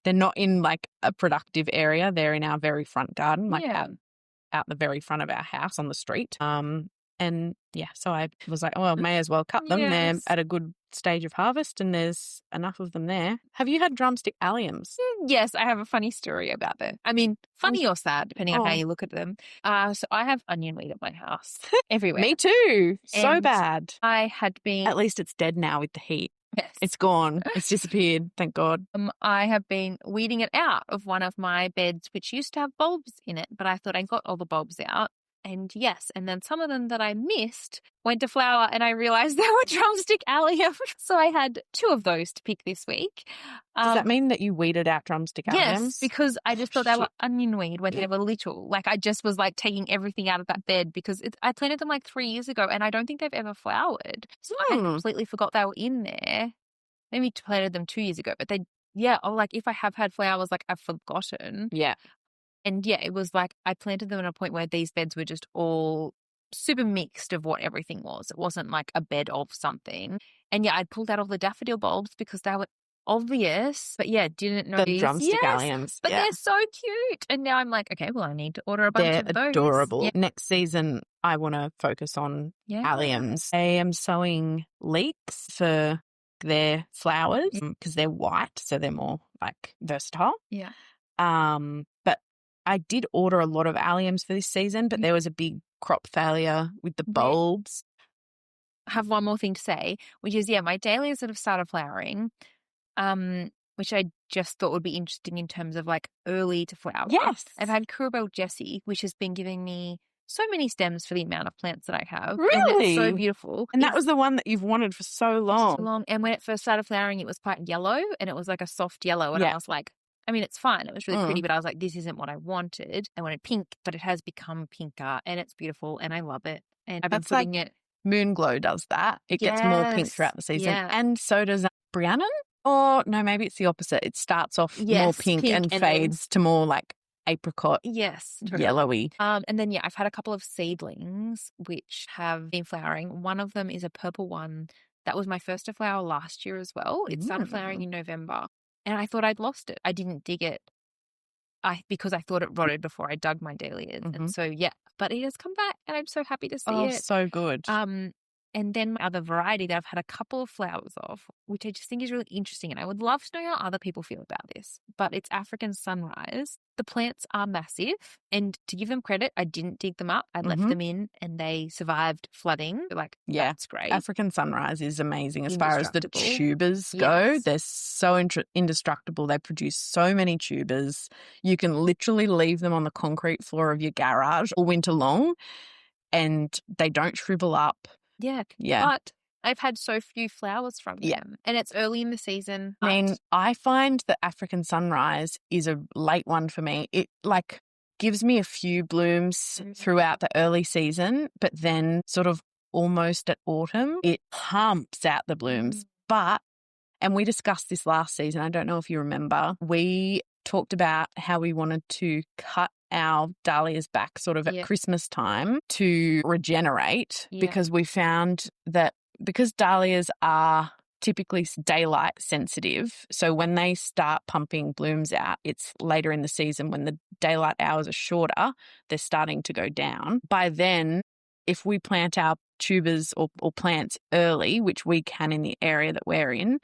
not in a productive area. They're in our very front garden, out the very front of our house on the street. And so I was like, oh, I may as well cut them. They're at a good stage of harvest, and there's enough of them there. Have you had drumstick alliums? Yes, I have a funny story about that. I mean, funny or sad, depending on how you look at them. So I have onion weed at my house everywhere. Me too. So And bad. I had been... At least it's dead now with the heat. Yes. It's gone. It's disappeared. Thank God. I have been weeding it out of one of my beds, which used to have bulbs in it, but I thought I got all the bulbs out. And yes, and then some of them that I missed went to flower and I realized they were drumstick allium. So I had 2 of those to pick this week. Does that mean that you weeded out drumstick alliums? Yes, because I just thought they were onion weed when they were little. Like I just was like taking everything out of that bed because I planted them like 3 years ago and I don't think they've ever flowered. So I completely forgot they were in there. Maybe planted them 2 years ago, but like if I have had flowers, like I've forgotten. Yeah. And yeah, it was like I planted them at a point where these beds were just all super mixed of what everything was. It wasn't like a bed of something. And yeah, I'd pulled out all the daffodil bulbs because they were obvious, but yeah, didn't know the drumstick alliums. But they're so cute. And now I'm like, okay, well, I need to order a bunch of those. They're adorable. Yeah. Next season, I want to focus on alliums. I am sowing leeks for their flowers because they're white, so they're more like versatile. Yeah. But I did order a lot of alliums for this season, but there was a big crop failure with the bulbs. I have one more thing to say, which is, my dahlias that have started flowering, which I just thought would be interesting in terms of like early to flower. Yes. I've had Curabell Jessie, which has been giving me so many stems for the amount of plants that I have. Really? And it's so beautiful. And that was the one that you've wanted for so long. And when it first started flowering, it was quite yellow and it was like a soft yellow. And I was like, I mean, it's fine. It was really pretty, but I was like, this isn't what I wanted. I wanted pink, but it has become pinker and it's beautiful and I love it. And I've been putting it. Moonglow does that. It gets more pink throughout the season. Yeah. And so does Briannon. Or no, maybe it's the opposite. It starts off more pink and fades to more like apricot. Yes. Yellowy. And then, I've had a couple of seedlings which have been flowering. One of them is a purple one. That was my first to flower last year as well. It started flowering in November. And I thought I'd lost it. I didn't dig it because I thought it rotted before I dug my dahlias. And so, but it has come back and I'm so happy to see it. Oh, so good. And then my other variety that I've had a couple of flowers of, which I just think is really interesting. And I would love to know how other people feel about this, but it's African Sunrise. The plants are massive. And to give them credit, I didn't dig them up. I left them in and they survived flooding. Like, that's great. African Sunrise is amazing as far as the tubers go. They're so indestructible. They produce so many tubers. You can literally leave them on the concrete floor of your garage all winter long and they don't shrivel up. Yeah. But I've had so few flowers from them and it's early in the season. I mean, I find that African Sunrise is a late one for me. It like gives me a few blooms throughout the early season, but then sort of almost at autumn, it pumps out the blooms. And we discussed this last season. I don't know if you remember. We talked about how we wanted to cut our dahlias back sort of at Christmas time to regenerate because we found that because dahlias are typically daylight sensitive, so when they start pumping blooms out, it's later in the season when the daylight hours are shorter, they're starting to go down. By then, if we plant our tubers or plants early, which we can in the area that we're in,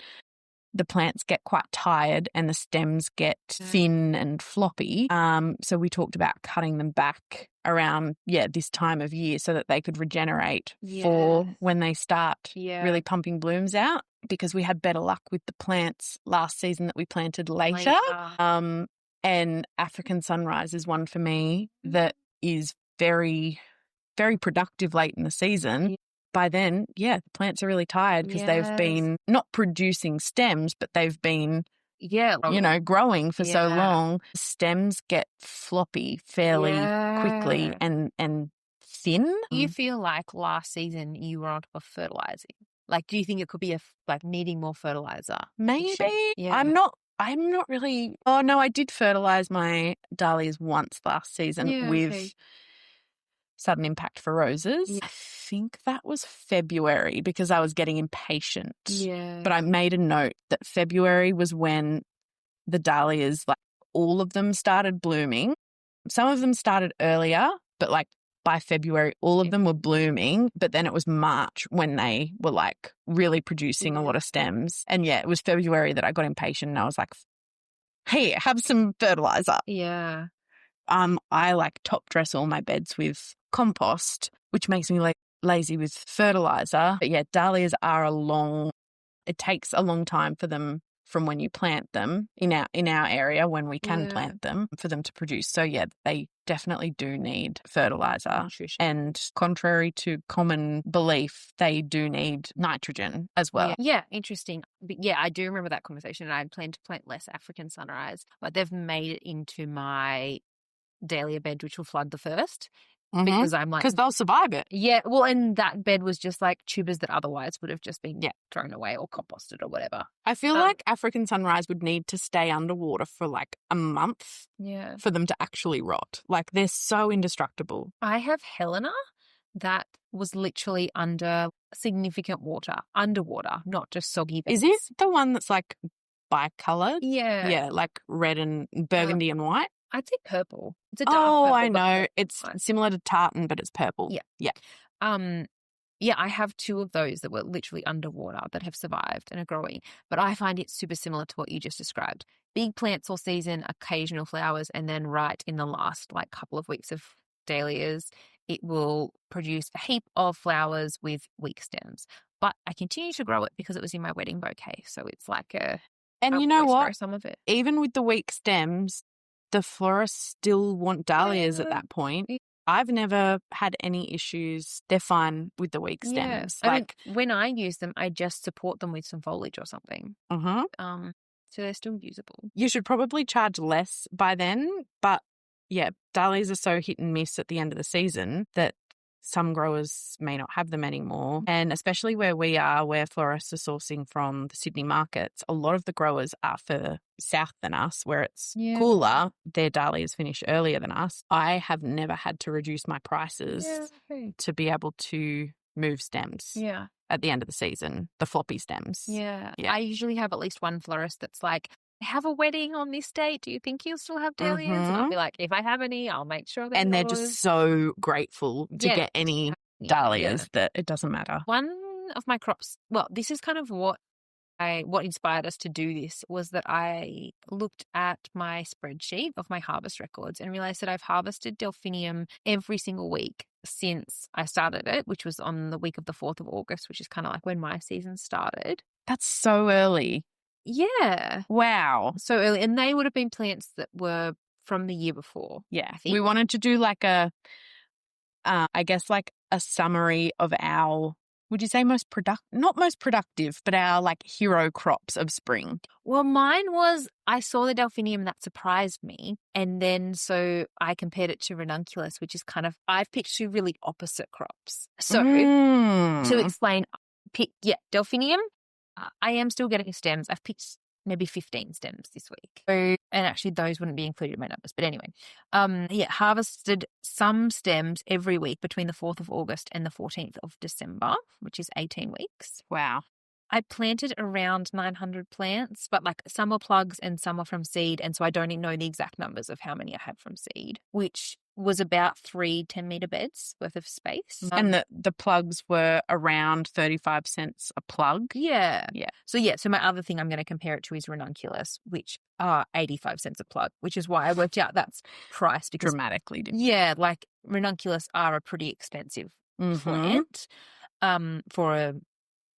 the plants get quite tired and the stems get thin and floppy. So we talked about cutting them back around, this time of year so that they could regenerate for when they start really pumping blooms out, because we had better luck with the plants last season that we planted later. And African Sunrise is one for me that is very, very productive late in the season. By then, the plants are really tired because they've been not producing stems, but they've been, growing for so long. Stems get floppy fairly quickly and thin. Do you feel like last season you were on top of fertilizing? Like, do you think it could be needing more fertilizer? Maybe. I'm not really. Oh no, I did fertilize my dahlias once last season with Sudden Impact for Roses. I think that was February because I was getting impatient. But I made a note that February was when the dahlias, like all of them started blooming. Some of them started earlier, but like by February, all of them were blooming. But then it was March when they were like really producing a lot of stems. And it was February that I got impatient and I was like, hey, have some fertilizer. I like top dress all my beds with compost, which makes me like lazy with fertilizer. But dahlias are it takes a long time for them from when you plant them in our area when we can Yeah. plant them for them to produce. So yeah, they definitely do need fertilizer. Nutrition. And contrary to common belief, they do need nitrogen as well. Yeah, interesting. But yeah, I do remember that conversation, and I plan to plant less African sunrise, but they've made it into my dahlia bed, which will flood the first. Because I'm like, because they'll survive it. Yeah, well, and that bed was just like tubers that otherwise would have just been thrown away or composted or whatever. I feel like African sunrise would need to stay underwater for like a month for them to actually rot. Like they're so indestructible. I have Helena that was literally under significant water, underwater, not just soggy beds. Is it the one that's like bicolored? Yeah. Yeah, like red and burgundy and white? I'd say purple. It's a dark purple. Oh, I know. It's similar to tartan, but it's purple. Yeah. Yeah, I have two of those that were literally underwater that have survived and are growing. But I find it super similar to what you just described. Big plants all season, occasional flowers, and then right in the last like couple of weeks of dahlias, it will produce a heap of flowers with weak stems. But I continue to grow it because it was in my wedding bouquet. So it's like And you know what? Some of it. Even with the weak stems, the florists still want dahlias at that point. I've never had any issues. They're fine with the weak stems. I mean, when I use them, I just support them with some foliage or something. So they're still usable. You should probably charge less by then, but yeah, dahlias are so hit and miss at the end of the season that some growers may not have them anymore. And especially where we are, where florists are sourcing from the Sydney markets, a lot of the growers are further south than us, where it's cooler. Their dahlias finish earlier than us. I have never had to reduce my prices to be able to move stems at the end of the season, the floppy stems. Yeah. I usually have at least one florist that's like, I have a wedding on this date. Do you think you'll still have dahlias? And I'll be like, if I have any, I'll make sure they're And they're just so grateful to get any dahlias that it doesn't matter. One of my crops, well, this is kind of what inspired us to do this, was that I looked at my spreadsheet of my harvest records and realized that I've harvested Delphinium every single week since I started it, which was on the week of the 4th of August, which is kind of like when my season started. That's so early. Yeah. Wow. So early. And they would have been plants that were from the year before. Yeah. We wanted to do like I guess like a summary of our, would you say not most productive, but our like hero crops of spring. Well, mine was, I saw the Delphinium that surprised me. And then so I compared it to Ranunculus, which is kind of, I've picked two really opposite crops. So to explain, Delphinium. I am still getting stems. I've picked maybe 15 stems this week. So, and actually those wouldn't be included in my numbers. But anyway, harvested some stems every week between the 4th of August and the 14th of December, which is 18 weeks. Wow. I planted around 900 plants, but like some are plugs and some are from seed. And so I don't even know the exact numbers of how many I had from seed, which was about 3 10-meter beds worth of space. And the plugs were around 35 cents a plug? Yeah. So my other thing I'm going to compare it to is Ranunculus, which are 85 cents a plug, which is why I worked out that's price. Because, dramatically different. Yeah, like Ranunculus are a pretty expensive plant for a,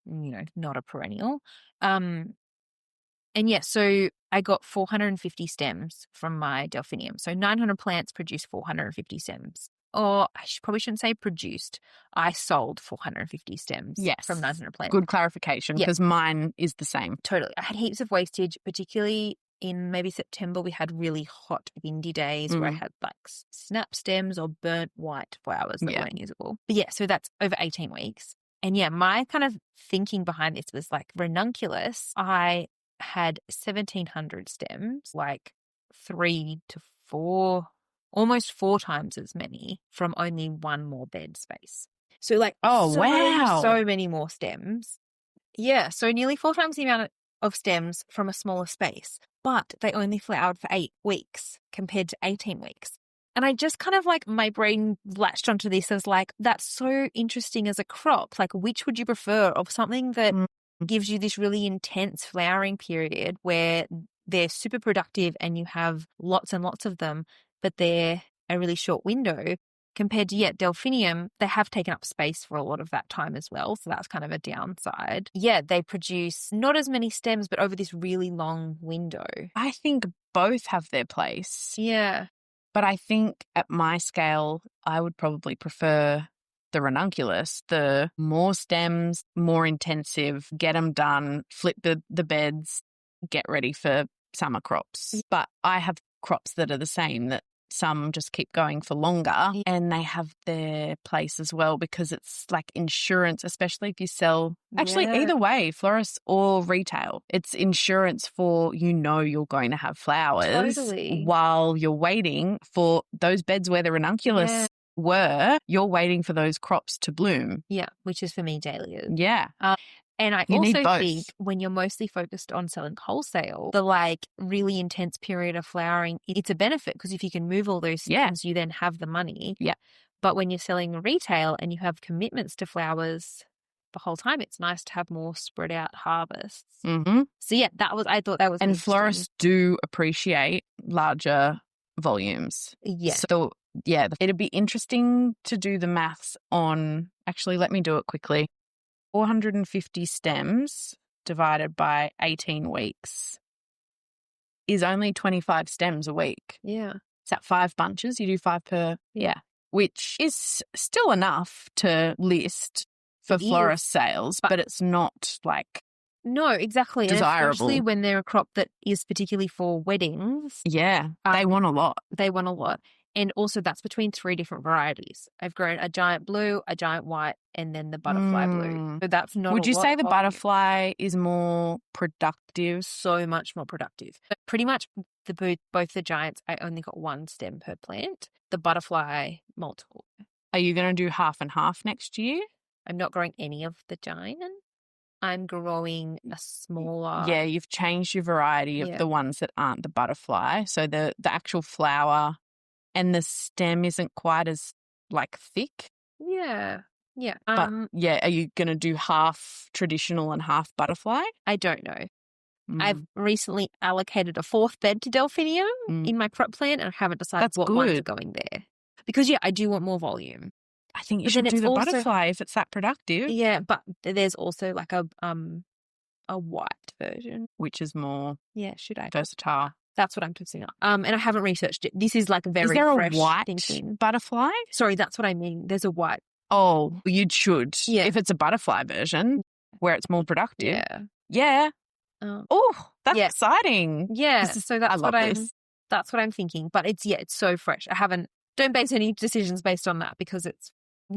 not a perennial. And so I got 450 stems from my Delphinium. So 900 plants produce 450 stems. Or probably shouldn't say produced. I sold 450 stems from 900 plants. Good clarification, because mine is the same. Totally. I had heaps of wastage, particularly in maybe September. We had really hot, windy days where I had like snap stems or burnt white flowers that weren't usable. But so that's over 18 weeks. And my kind of thinking behind this was like Ranunculus, I had 1,700 stems, like 3 to 4, almost 4 times as many from only one more bed space. So like, so many more stems. Yeah. So nearly 4 times the amount of stems from a smaller space, but they only flowered for 8 weeks compared to 18 weeks. And I just kind of like, my brain latched onto this as like, that's so interesting as a crop. Like, which would you prefer, of something that gives you this really intense flowering period where they're super productive and you have lots and lots of them, but they're a really short window, compared to, Delphinium, they have taken up space for a lot of that time as well. So that's kind of a downside. They produce not as many stems, but over this really long window. I think both have their place. Yeah. But I think at my scale, I would probably prefer the Ranunculus, the more stems, more intensive, get them done, flip the beds, get ready for summer crops. But I have crops that are the same, that some just keep going for longer, and they have their place as well because it's like insurance, especially if you sell, actually either way, florist or retail, it's insurance for, you're going to have flowers while you're waiting for those beds where the Ranunculus were, you're waiting for those crops to bloom. Yeah, which is for me dahlias. Yeah. And I also think when you're mostly focused on selling wholesale, the really intense period of flowering, it's a benefit because if you can move all those stems, you then have the money. Yeah. But when you're selling retail and you have commitments to flowers the whole time, it's nice to have more spread out harvests. Mm-hmm. So I thought that was And florists do appreciate larger volumes. Yeah. So it'd be interesting to do the maths on, actually, let me do it quickly. 450 stems divided by 18 weeks is only 25 stems a week. Yeah. Is that 5 bunches? You do 5 per, which is still enough to list for florist sales, but it's not no, exactly. desirable. And especially when they're a crop that is particularly for weddings. Yeah, they want a lot. And also that's between 3 different varieties. I've grown a giant blue, a giant white, and then the butterfly blue. So that's not Would you say the butterfly is more productive? So much more productive. But pretty much both the giants, I only got 1 stem per plant. The butterfly, multiple. Are you going to do half and half next year? I'm not growing any of the giant. I'm growing a smaller. Yeah, you've changed your variety of the ones that aren't the butterfly. So the actual flower and the stem isn't quite as thick. Yeah. Yeah. But are you going to do half traditional and half butterfly? I don't know. I've recently allocated a 4th bed to Delphinium in my crop plan, and I haven't decided what ones are going there. Because, I do want more volume. I think you should do the butterfly if it's that productive. Yeah, but there's also a white version. Which is more versatile. That's what I'm putting up. And I haven't researched it. This is very fresh. Is there a white thinking. butterfly? Sorry, that's what I mean. There's a white. Oh, you should. Yeah. If it's a butterfly version where it's more productive. Yeah. Yeah. Oh, that's exciting. Yeah. So that's what I'm thinking. But it's so fresh. Don't base any decisions based on that because it's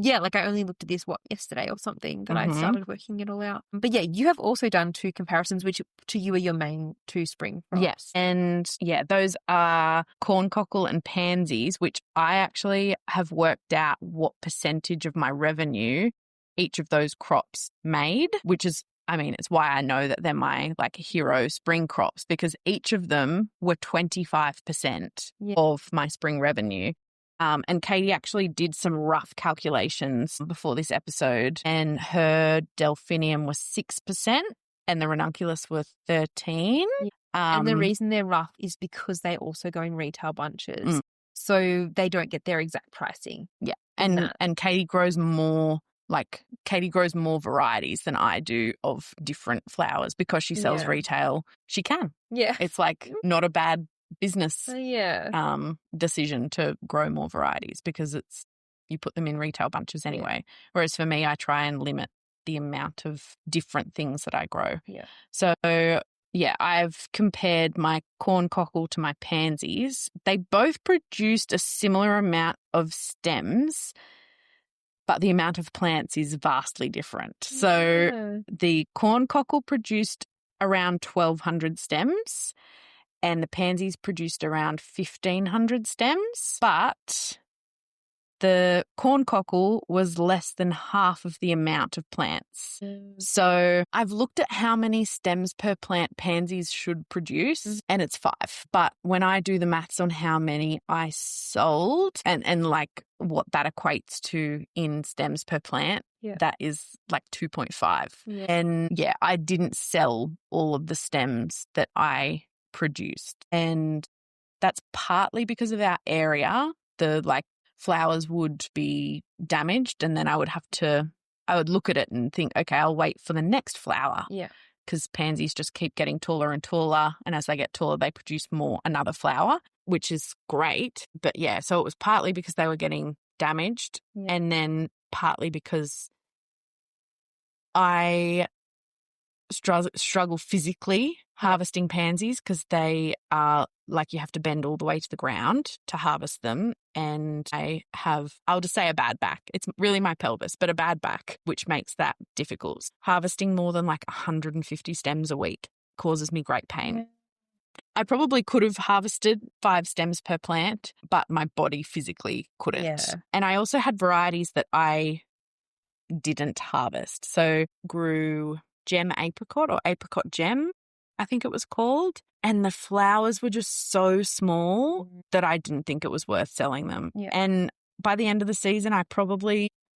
I only looked at this yesterday or something that I started working it all out. But you have also done 2 comparisons, which to you are your main 2 spring crops. Yes. And those are corn cockle and pansies, which I actually have worked out what percentage of my revenue each of those crops made, which is, it's why I know that they're my hero spring crops because each of them were 25% of my spring revenue. And Katie actually did some rough calculations before this episode, and her Delphinium was 6% and the Ranunculus were 13%. Yeah. And the reason they're rough is because they also go in retail bunches. So they don't get their exact pricing. Yeah. And Katie grows more varieties than I do of different flowers because she sells retail. She can. Yeah. It's not a bad business decision to grow more varieties because you put them in retail bunches anyway. Whereas for me, I try and limit the amount of different things that I grow. Yeah. So I've compared my corn cockle to my pansies. They both produced a similar amount of stems, but the amount of plants is vastly different. So the corn cockle produced around 1,200 stems and the pansies produced around 1,500 stems, but the corn cockle was less than half of the amount of plants. So I've looked at how many stems per plant pansies should produce, and it's 5. But when I do the maths on how many I sold and what that equates to in stems per plant, that is 2.5. Yeah. And I didn't sell all of the stems that I produced. And that's partly because of our area. The flowers would be damaged, and then I would look at it and think, okay, I'll wait for the next flower. Yeah. Because pansies just keep getting taller and taller, and as they get taller, they produce another flower, which is great. But yeah, so it was partly because they were getting damaged, and then partly because I struggle physically harvesting pansies, because they are like, you have to bend all the way to the ground to harvest them. And I'll just say, a bad back. It's really my pelvis, but a bad back, which makes that difficult. Harvesting more than like 150 stems a week causes me great pain. Yeah. I probably could have harvested 5 stems per plant, but my body physically couldn't. Yeah. And I also had varieties that I didn't harvest. So grew gem apricot, or apricot gem, I think it was called. And the flowers were just so small that I didn't think it was worth selling them. Yeah. And by the end of the season,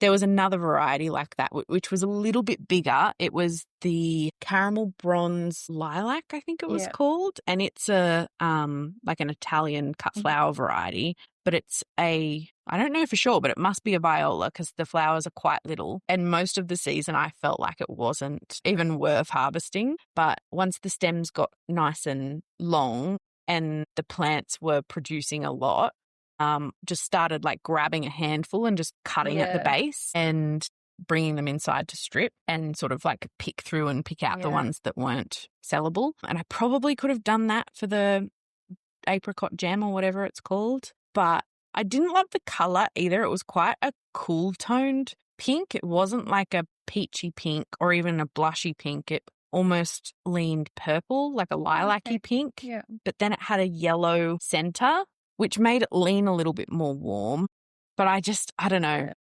there was another variety like that, which was a little bit bigger. It was the caramel bronze lilac, I think it was called. And it's like an Italian cut flower variety, but I don't know for sure, but it must be a viola, because the flowers are quite little. And most of the season I felt like it wasn't even worth harvesting. But once the stems got nice and long and the plants were producing a lot, just started like grabbing a handful and just cutting at the base and bringing them inside to strip, and sort of like pick through and pick out the ones that weren't sellable. And I probably could have done that for the apricot gem, or whatever it's called, but I didn't love the colour either. It was quite a cool toned pink. It wasn't like a peachy pink or even a blushy pink. It almost leaned purple, like a lilac-y pink. Yeah. But then it had a yellow centre, which made it lean a little bit more warm. But I don't know.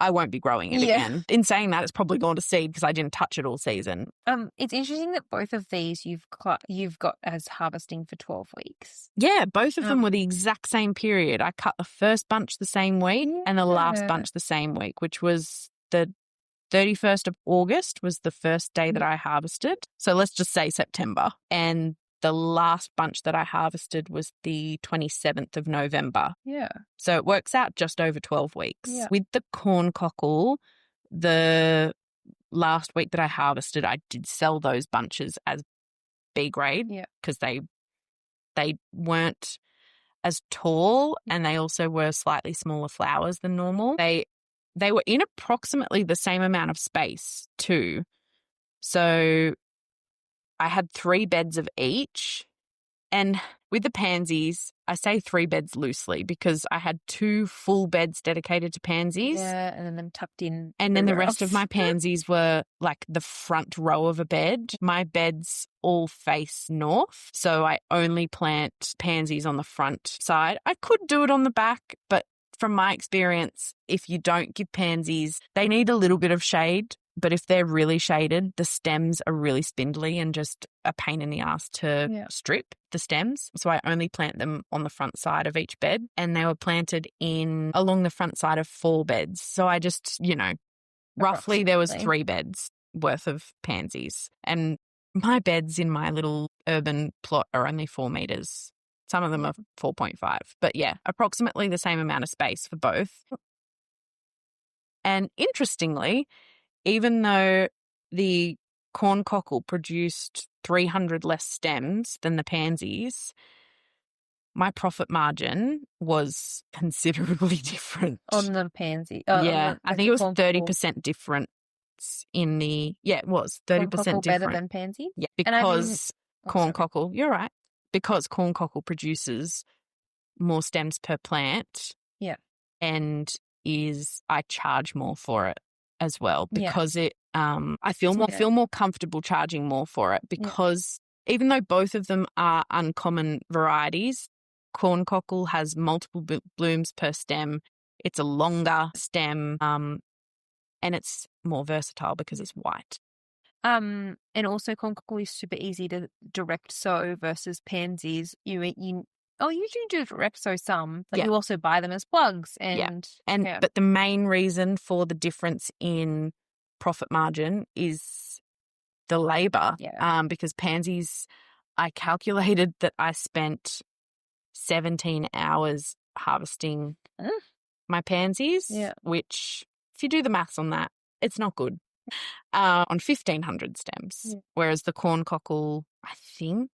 I won't be growing it again. In saying that, it's probably gone to seed because I didn't touch it all season. It's interesting that both of these you've got as harvesting for 12 weeks. Yeah, both of them were the exact same period. I cut the first bunch the same week and the last bunch the same week, which was the 31st of August was the first day that I harvested. So let's just say September. And the last bunch that I harvested was the 27th of November. Yeah. So it works out just over 12 weeks. Yeah. With the corn cockle, the last week that I harvested, I did sell those bunches as B grade because they weren't as tall and they also were slightly smaller flowers than normal. They were in approximately the same amount of space too. So I had 3 beds of each. And with the pansies, I say 3 beds loosely because I had 2 full beds dedicated to pansies. Yeah, and then them tucked in. And then the rest of my pansies were like the front row of a bed. My beds all face north, so I only plant pansies on the front side. I could do it on the back, but from my experience, if you don't give pansies, they need a little bit of shade. But if they're really shaded, the stems are really spindly and just a pain in the ass to strip the stems. So I only plant them on the front side of each bed, and they were planted along the front side of 4 beds. So I just, roughly there was 3 beds worth of pansies. And my beds in my little urban plot are only 4 meters. Some of them are 4.5. But yeah, approximately the same amount of space for both. And interestingly, even though the corn cockle produced 300 less stems than the pansies, my profit margin was considerably different. On the pansy. I think it was 30% difference in the, it was 30% different. Better than pansy? Yeah, because corn cockle, you're right, because corn cockle produces more stems per plant. Yeah. And I charge more for it as well because I feel more comfortable charging more for it because even though both of them are uncommon varieties, corn cockle has multiple blooms per stem. It's a longer stem and it's more versatile because it's white. And also corn cockle is super easy to direct sow versus pansies. You usually do direct sow some, but you also buy them as plugs. But the main reason for the difference in profit margin is the labour. Because pansies, I calculated that I spent 17 hours harvesting my pansies, which if you do the maths on that, it's not good, on 1,500 stems, whereas the corn cockle, I think,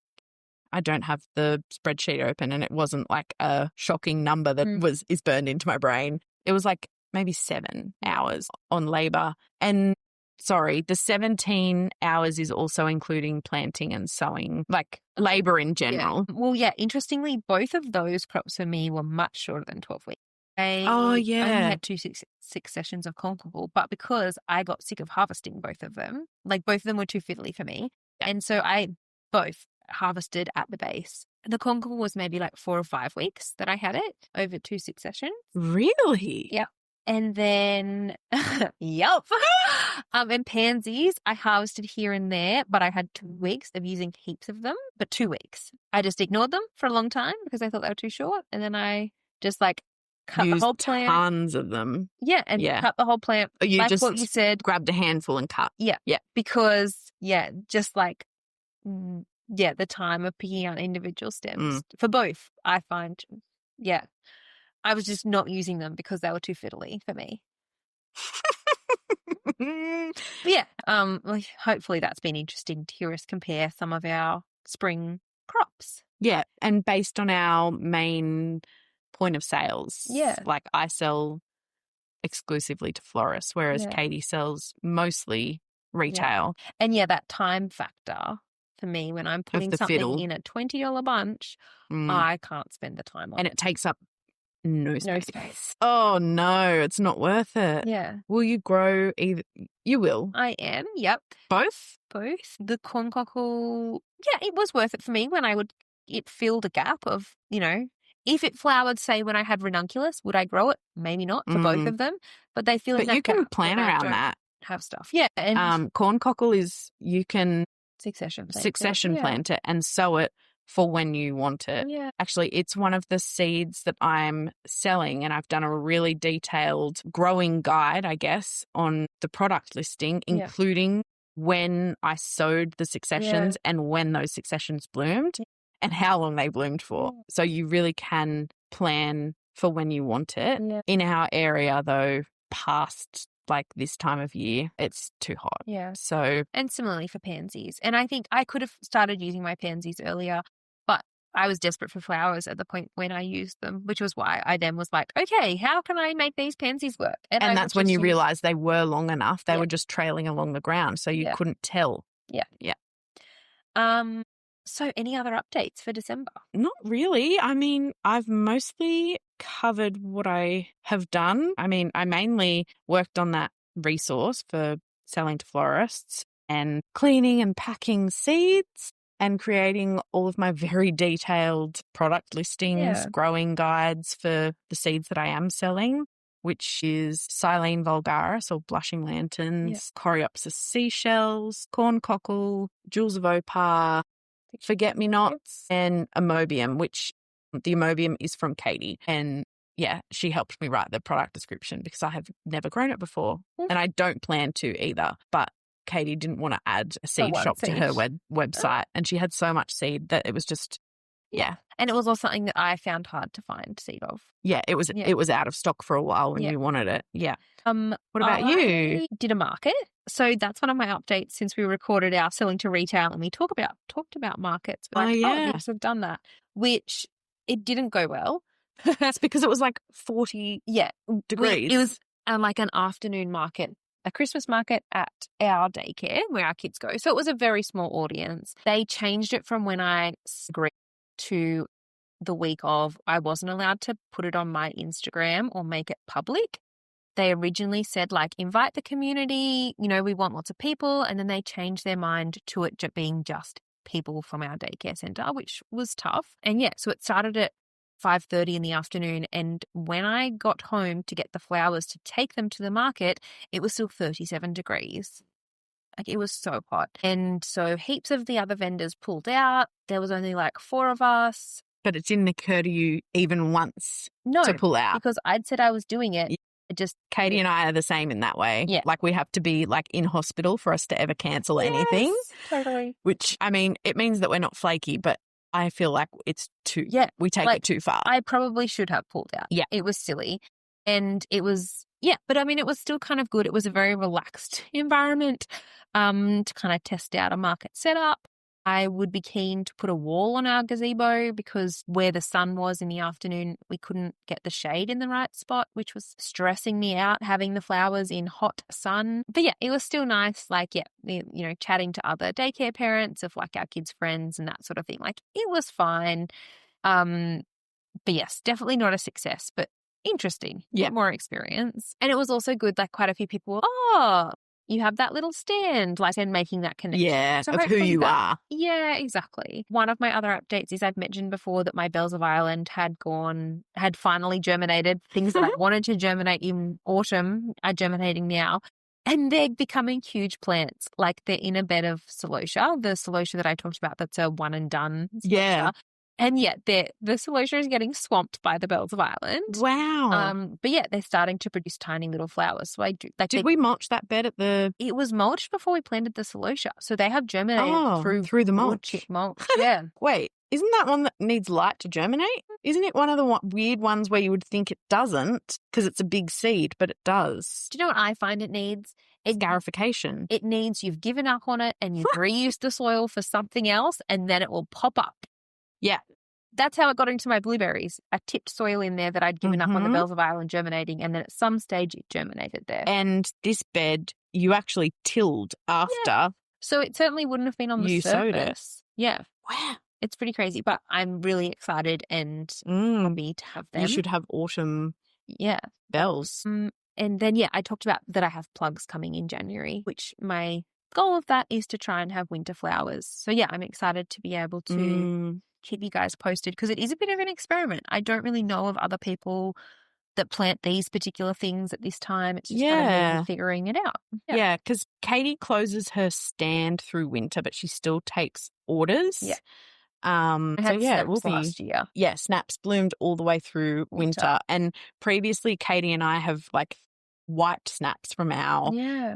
I don't have the spreadsheet open and it wasn't like a shocking number that is burned into my brain. It was like maybe 7 hours on labour. And sorry, the 17 hours is also including planting and sowing, like labour in general. Yeah. Well, yeah, interestingly, both of those crops for me were much shorter than 12 weeks. I only had 2 successions of corn cockle, but because I got sick of harvesting both of them, like both of them were too fiddly for me. Yeah. And so I both harvested at the base. The corn cockle was maybe like 4 or 5 weeks that I had it over 2 successions. Really? Yeah. And then, and pansies, I harvested here and there, but I had 2 weeks of using heaps of them, but 2 weeks. I just ignored them for a long time because I thought they were too short. And then I just like cut the whole plant. Tons of them. Yeah. And cut the whole plant. You like just what you said. Grabbed a handful and cut. Yeah. Yeah. Because, just like, the time of picking out individual stems for both, I find, I was just not using them because they were too fiddly for me. Hopefully that's been interesting to hear us compare some of our spring crops. Yeah, and based on our main point of sales. Yeah. Like I sell exclusively to florists, whereas Katie sells mostly retail. Yeah. And that time factor for me when I'm putting something in a $20 bunch, I can't spend the time on it. And it takes up no space. Oh, no, it's not worth it. Yeah. Will you grow either? You will. I am, yep. Both? Both. The corn cockle, it was worth it for me when it filled a gap of, if it flowered, say, when I had ranunculus, would I grow it? Maybe not for both of them, but they fill in that gap. But you can plan around that. Have stuff. Yeah. And corn cockle is, you can succession plant it and sow it for when you want it. Yeah. Actually, it's one of the seeds that I'm selling, and I've done a really detailed growing guide, I guess, on the product listing, including when I sowed the successions and when those successions bloomed and how long they bloomed for. Yeah. So you really can plan for when you want it. Yeah. In our area, though, past like this time of year, it's too hot. Yeah. So, and similarly for pansies. And I think I could have started using my pansies earlier, but I was desperate for flowers at the point when I used them, which was why I then was like, okay, how can I make these pansies work? And that's when you realize they were long enough. They were just trailing along the ground, so you couldn't tell. Yeah. Yeah. So any other updates for December? Not really. I mean, I've mostly covered what I have done. I mean, I mainly worked on that resource for selling to florists and cleaning and packing seeds and creating all of my very detailed product listings, growing guides for the seeds that I am selling, which is Silene vulgaris or blushing lanterns, Coreopsis seashells, corn cockle, jewels of opal, forget-me-nots, and amobium, which the amobium is from Katie. And she helped me write the product description because I have never grown it before. And I don't plan to either. But Katie didn't want to add a seed shop to her website. And she had so much seed that it was just, And it was also something that I found hard to find seed of. Yeah, it was out of stock for a while when you wanted it. Yeah. What about you? Did a market. So that's one of my updates since we recorded our selling to retail, and we talked about markets. But yes, I've done that, which it didn't go well. That's because it was like 40 degrees. It was like an afternoon market, a Christmas market at our daycare where our kids go. So it was a very small audience. They changed it from when I agreed to the week of I wasn't allowed to put it on my Instagram or make it public. They originally said, like, invite the community, we want lots of people. And then they changed their mind to it being just people from our daycare centre, which was tough. And so it started at 5:30 in the afternoon. And when I got home to get the flowers to take them to the market, it was still 37 degrees. Like, it was so hot. And so heaps of the other vendors pulled out. There was only like 4 of us. But it didn't occur to you even once to pull out? Because I'd said I was doing it. Katie and I are the same in that way. Yeah. Like, we have to be like in hospital for us to ever cancel anything. Totally. Which, I mean, it means that we're not flaky, but I feel like it's we take it too far. I probably should have pulled out. Yeah. It was silly. And it was, but I mean, it was still kind of good. It was a very relaxed environment to kind of test out a market setup. I would be keen to put a wall on our gazebo because where the sun was in the afternoon, we couldn't get the shade in the right spot, which was stressing me out, having the flowers in hot sun. But yeah, it was still nice, like, chatting to other daycare parents of like our kids' friends and that sort of thing. Like, it was fine. But yes, definitely not a success, but interesting. Yeah. More experience. And it was also good, like quite a few people, you have that little stand, like, and making that connection. Yeah, so of who you are. Yeah, exactly. One of my other updates is I've mentioned before that my bells of Ireland had finally germinated. Things that I wanted to germinate in autumn are germinating now. And they're becoming huge plants. Like, they're in a bed of celosia, the celosia that I talked about that's a one and done celosia. Yeah. And yet the celosia is getting swamped by the bells of Ireland. Wow. But yeah, they're starting to produce tiny little flowers. So I do. Like, did we mulch that bed at the? It was mulched before we planted the celosia, so they have germinated through the mulch. Chip mulch. Yeah. Wait, isn't that one that needs light to germinate? Isn't it one of the weird ones where you would think it doesn't because it's a big seed, but it does? Do you know what I find it needs? Scarification. It needs you've given up on it and you've reused the soil for something else, and then it will pop up. Yeah. That's how it got into my blueberries. I tipped soil in there that I'd given up on the bells of Ireland germinating, and then at some stage it germinated there. And this bed you actually tilled after. Yeah. So it certainly wouldn't have been on the surface. Sowed it. Yeah. Wow. It's pretty crazy, but I'm really excited and happy to have them. You should have autumn bells. And then, I talked about that I have plugs coming in January, which my goal of that is to try and have winter flowers. So, I'm excited to be able to keep you guys posted because it is a bit of an experiment. I don't really know of other people that plant these particular things at this time. It's just kind of me figuring it out. Yeah, because Katie closes her stand through winter, but she still takes orders. Yeah. It will be last year. Yeah, snaps bloomed all the way through winter. And previously, Katie and I have wiped snaps from our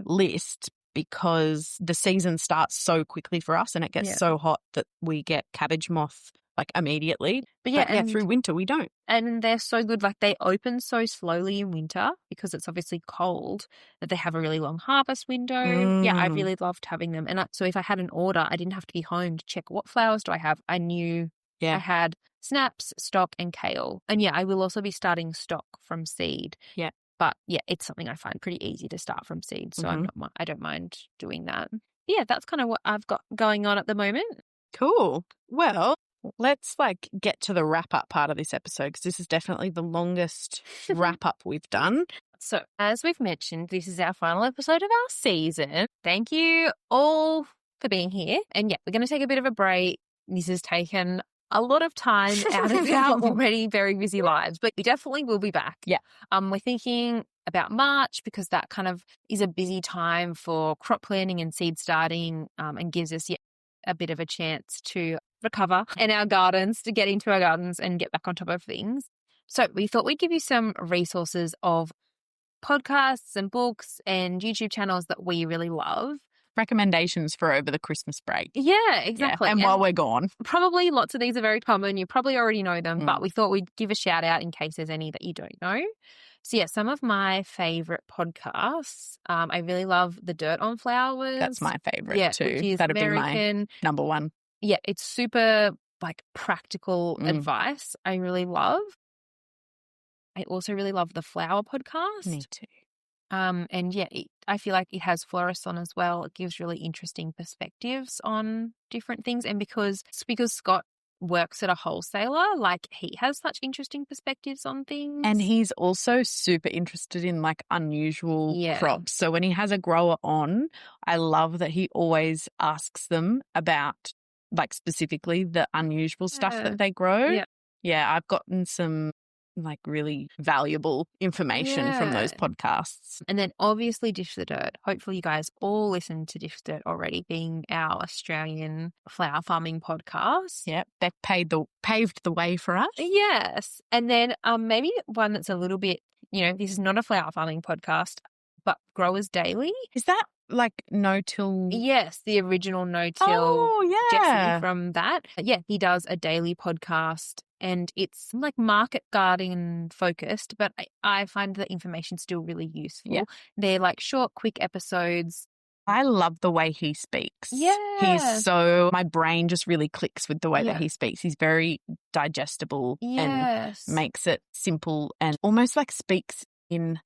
list because the season starts so quickly for us and it gets so hot that we get cabbage moth immediately. But through winter we don't. And they're so good. Like, they open so slowly in winter because it's obviously cold that they have a really long harvest window. Yeah, I really loved having them. And so if I had an order, I didn't have to be home to check what flowers do I have. I knew I had snaps, stock, and kale. And I will also be starting stock from seed. Yeah. But it's something I find pretty easy to start from seed. So I don't mind doing that. Yeah, that's kind of what I've got going on at the moment. Cool. Well, let's get to the wrap-up part of this episode because this is definitely the longest wrap-up we've done. So, as we've mentioned, this is our final episode of our season. Thank you all for being here. And we're going to take a bit of a break. This has taken a lot of time out of our already very busy lives, but we definitely will be back. Yeah. We're thinking about March because that kind of is a busy time for crop planting and seed starting and gives us a bit of a chance to recover in our gardens, to get into our gardens and get back on top of things. So we thought we'd give you some resources of podcasts and books and YouTube channels that we really love. Recommendations for over the Christmas break. Yeah, exactly. And while we're gone. Probably lots of these are very common. You probably already know them, but we thought we'd give a shout out in case there's any that you don't know. So some of my favorite podcasts. I really love The Dirt on Flowers. That's my favorite too. That'd be my number one. Yeah, it's super practical advice. I really love. I also really love the Flower podcast. Me too. I feel like it has florists on as well. It gives really interesting perspectives on different things. And because Scott works at a wholesaler, he has such interesting perspectives on things. And he's also super interested in unusual crops. So when he has a grower on, I love that he always asks them about specifically the unusual stuff that they grow. Yeah. Yeah, I've gotten some really valuable information from those podcasts. And then obviously Dish the Dirt. Hopefully you guys all listen to Dish the Dirt already, being our Australian flower farming podcast. Yeah, Beck paved the way for us. Yes. And then maybe one that's a little bit, this is not a flower farming podcast, but Growers Daily. Is that like no-till? Yes, the original no-till Oh, Jesse from that. Yeah, he does a daily podcast and it's like market garden focused, but I find the information still really useful. Yeah. They're like short, quick episodes. I love the way he speaks. Yeah. My brain just really clicks with the way that he speaks. He's very digestible and makes it simple and almost like speaks in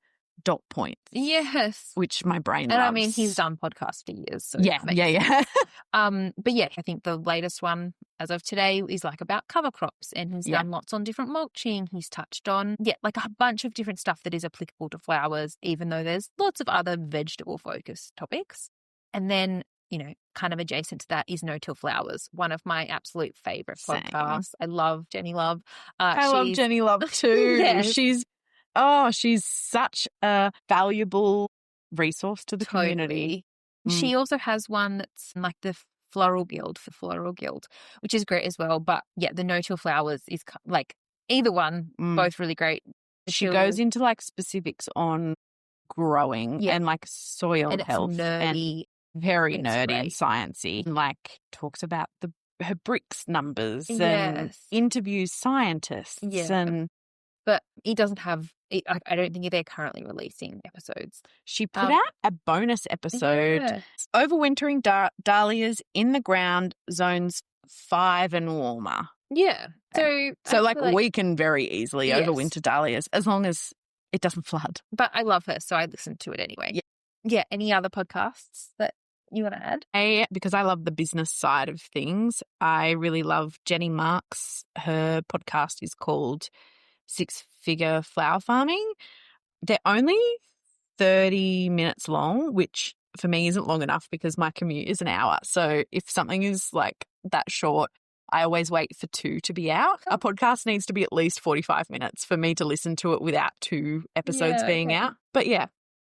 dot points. Yes. Which my brain loves. And I mean, he's done podcasts for years. So yeah. But yeah, I think the latest one as of today is like about cover crops and he's done lots on different mulching. He's touched on, like a bunch of different stuff that is applicable to flowers, even though there's lots of other vegetable focused topics. And then, you know, kind of adjacent to that is No-Till Flowers, one of my absolute favorite podcasts. I love Jenny Love. I love Jenny Love too. Yes. She's such a valuable resource to the community. She also has one that's like the Floral Guild, which is great as well. But yeah, the No-Till Flowers is like either one, both really great. She goes into like specifics on growing and like soil and health it's nerdy. And very nerdy and sciencey. And like talks about her bricks numbers and interviews scientists and. But he doesn't have, I don't think they're currently releasing episodes. She put out a bonus episode, Overwintering Dahlias in the Ground, Zones 5 and Warmer. Yeah. So like we can very easily overwinter dahlias as long as it doesn't flood. But I love her, so I listen to it anyway. Yeah. Any other podcasts that you want to add? Because I love the business side of things, I really love Jenny Marks. Her podcast is called Six Figure Flower Farming. They're only 30 minutes long, which for me isn't long enough because my commute is an hour. So if something is like that short, I always wait for 2 to be out. A podcast needs to be at least 45 minutes for me to listen to it without 2 episodes being out. But yeah,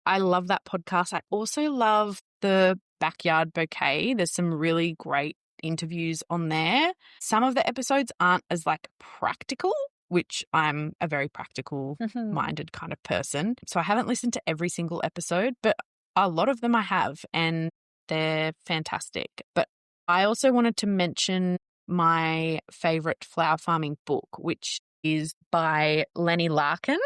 I love that podcast. I also love the Backyard Bouquet. There's some really great interviews on there. Some of the episodes aren't as like practical, which I'm a very practical-minded kind of person. So I haven't listened to every single episode, but a lot of them I have, and they're fantastic. But I also wanted to mention my favourite flower farming book, which is by Lenny Larkin,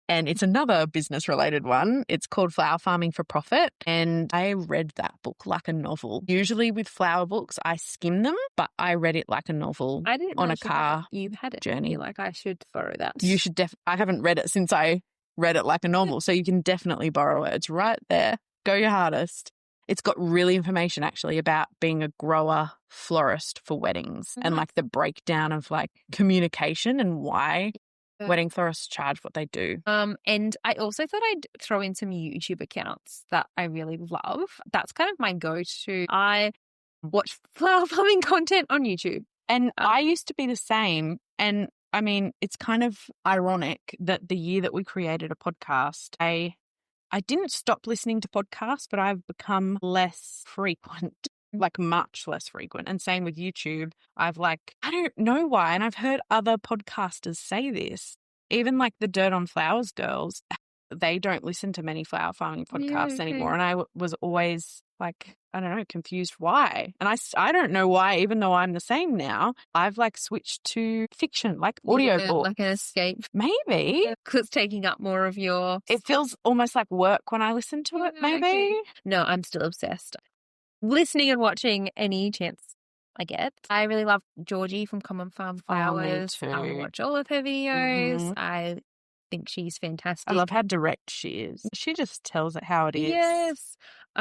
and it's another business-related one. It's called Flower Farming for Profit, and I read that book like a novel. Usually with flower books, I skim them, but I read it like a novel on a car you had it journey. Like I should borrow that. You should I haven't read it since I read it like a novel, so you can definitely borrow it. It's right there. Go your hardest. It's got really information actually about being a grower florist for weddings and like the breakdown of like communication and why wedding florists charge what they do. And I also thought I'd throw in some YouTube accounts that I really love. That's kind of my go-to. I watch flower farming content on YouTube. And I used to be the same. And I mean, it's kind of ironic that the year that we created a podcast, I didn't stop listening to podcasts, but I've become less frequent. Like much less frequent. And same with YouTube. I don't know why. And I've heard other podcasters say this. Even like the Dirt on Flowers girls, they don't listen to many flower farming podcasts anymore. And I was always like, I don't know, confused why. And I don't know why, even though I'm the same now, I've like switched to fiction, like audiobook. Like an escape. Maybe. Because it's taking up more of your... It feels almost like work when I listen to it, maybe. Okay. No, I'm still obsessed. Listening and watching any chance I get. I really love Georgie from Common Farm Flowers. Me too. I watch all of her videos. I think she's fantastic. I love how direct she is. She just tells it how it is. Yes.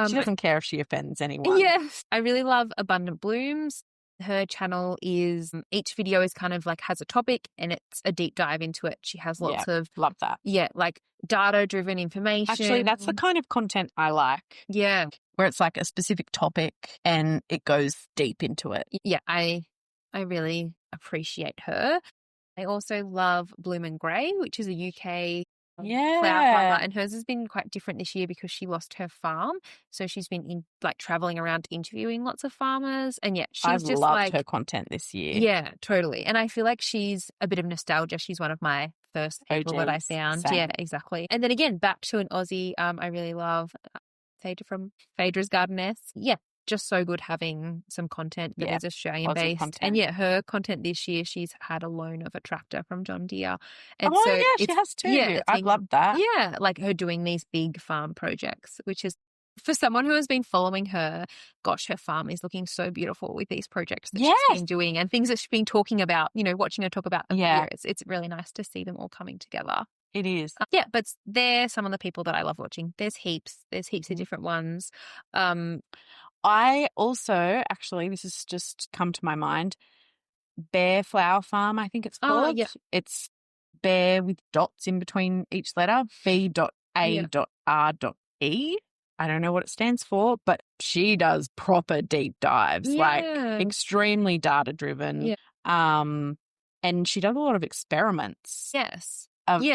She doesn't care if she offends anyone. Yes. I really love Abundant Blooms. Her channel is, each video is kind of like has a topic and it's a deep dive into it. She has lots of... Love that. Yeah, like data-driven information. Actually, that's the kind of content I like. Yeah. Where it's like a specific topic and it goes deep into it. Yeah, I really appreciate her. I also love Bloom and Grey, which is a UK flower farmer, and hers has been quite different this year because she lost her farm. So she's been traveling around interviewing lots of farmers, and she's just loved her content this year. Yeah, totally. And I feel like she's a bit of nostalgia. She's one of my first people that I found. Same. Yeah, exactly. And then again, back to an Aussie, I really love Phaedra from Phaedra's Gardeness. Yeah, just so good having some content that is Australian-based. And her content this year, she's had a loan of a tractor from John Deere. And she has too. Yeah, I'd love that. Yeah, like her doing these big farm projects, which is, for someone who has been following her, gosh, her farm is looking so beautiful with these projects that she's been doing and things that she's been talking about, watching her talk about them for years. It's really nice to see them all coming together. It is. But they're some of the people that I love watching. There's heaps of different ones. I also, actually, this has just come to my mind, Bear Flower Farm, I think it's called. Oh, yeah. It's bear with dots in between each letter, B.A.R.E. I don't know what it stands for, but she does proper deep dives, like extremely data driven. Yeah. And she does a lot of experiments. Yes.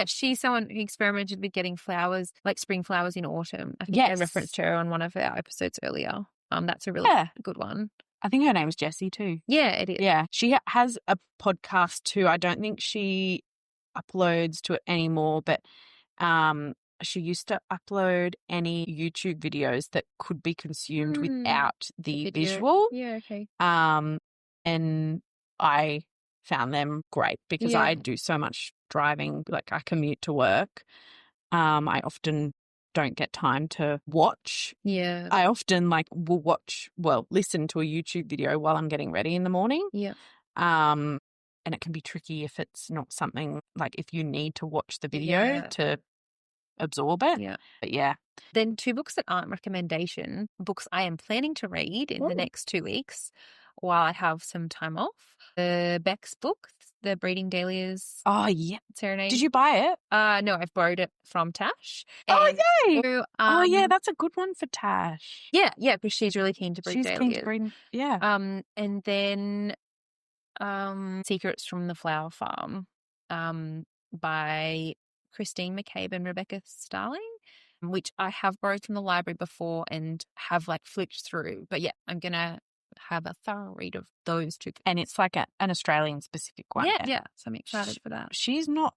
She's someone who experimented with getting flowers, like spring flowers in autumn. I think I referenced her on one of our episodes earlier. That's a really good one. I think her name's Jessie too. Yeah, it is. Yeah. She has a podcast too. I don't think she uploads to it anymore, but she used to upload any YouTube videos that could be consumed without the visual. Yeah, okay. And I found them great because I do so much driving, like I commute to work. I often don't get time to watch. Yeah. I often will listen to a YouTube video while I'm getting ready in the morning. Yeah. And it can be tricky if it's not something like if you need to watch the video to absorb it. Yeah. But yeah. Then 2 books that aren't recommendation, books I am planning to read in the next 2 weeks while I have some time off. The Beck's book, The Breeding Dahlias. Oh, yeah. Serenade. Did you buy it? No, I've borrowed it from Tash. Oh, yay. So, that's a good one for Tash. Yeah, because she's really keen to breed dahlias. She's keen to breed, yeah. And then Secrets from the Flower Farm by Christine McCabe and Rebecca Starling, which I have borrowed from the library before and have flipped through. But yeah, I'm going to have a thorough read of those 2. And it's like an Australian specific one. Yeah. So I'm excited for that. She's on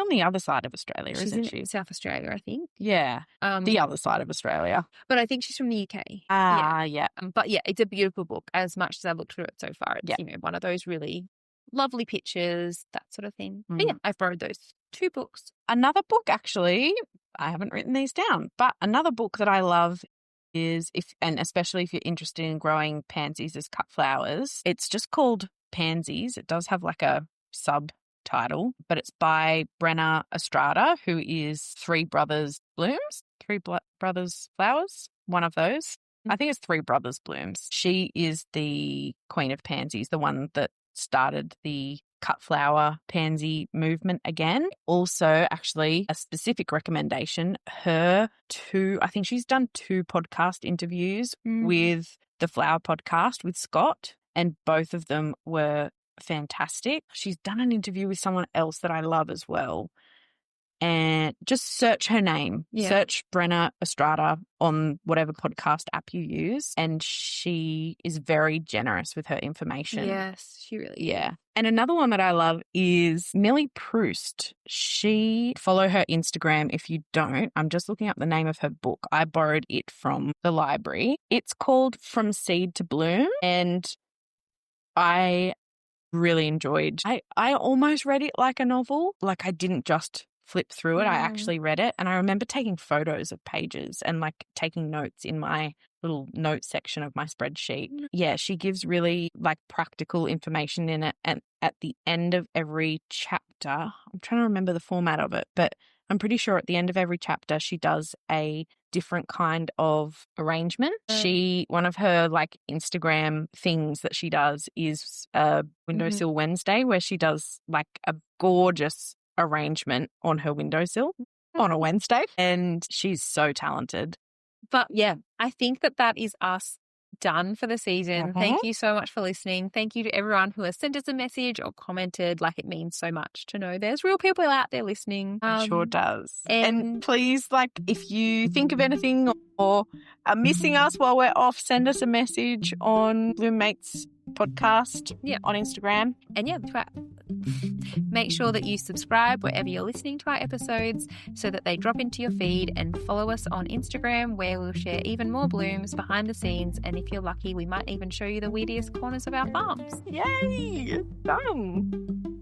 the other side of Australia, isn't she? In South Australia, I think. Yeah. The other side of Australia. But I think she's from the UK. Yeah. But yeah, it's a beautiful book. As much as I've looked through it so far, it's one of those really lovely pictures, that sort of thing. But yeah, I've borrowed those 2 books. Another book, actually, I haven't written these down, but another book that I love is, especially if you're interested in growing pansies as cut flowers, it's just called Pansies. It does have a subtitle, but it's by Brenna Estrada, who is Three Brothers Blooms, Three Brothers Flowers, one of those. I think it's Three Brothers Blooms. She is the queen of pansies, the one that started the cut flower pansy movement again. Also, actually, a specific recommendation, I think she's done 2 podcast interviews with the Flower Podcast with Scott, and both of them were fantastic. She's done an interview with someone else that I love as well. And just search her name. Yeah. Search Brenna Estrada on whatever podcast app you use. And she is very generous with her information. Yes, she really is. Yeah. And another one that I love is Millie Proust. Follow her Instagram if you don't. I'm just looking up the name of her book. I borrowed it from the library. It's called From Seed to Bloom. And I really enjoyed. I almost read it like a novel. I didn't just flip through it. I actually read it, and I remember taking photos of pages and taking notes in my little note section of my spreadsheet. Yeah, she gives really practical information in it, and at the end of every chapter, I'm trying to remember the format of it, but I'm pretty sure at the end of every chapter she does a different kind of arrangement. One of her Instagram things that she does is a Windowsill Wednesday, where she does a gorgeous arrangement on her windowsill on a Wednesday, and she's so talented. But yeah, I think that is us done for the season. Thank you so much for listening. Thank you to everyone who has sent us a message or commented. It means so much to know there's real people out there listening. It sure does. And please, if you think of anything or are missing us while we're off, send us a message on Bloommate's podcast on Instagram. And make sure that you subscribe wherever you're listening to our episodes so that they drop into your feed, and follow us on Instagram, where we'll share even more blooms behind the scenes. And if you're lucky, we might even show you the weediest corners of our farms. Yay! Done!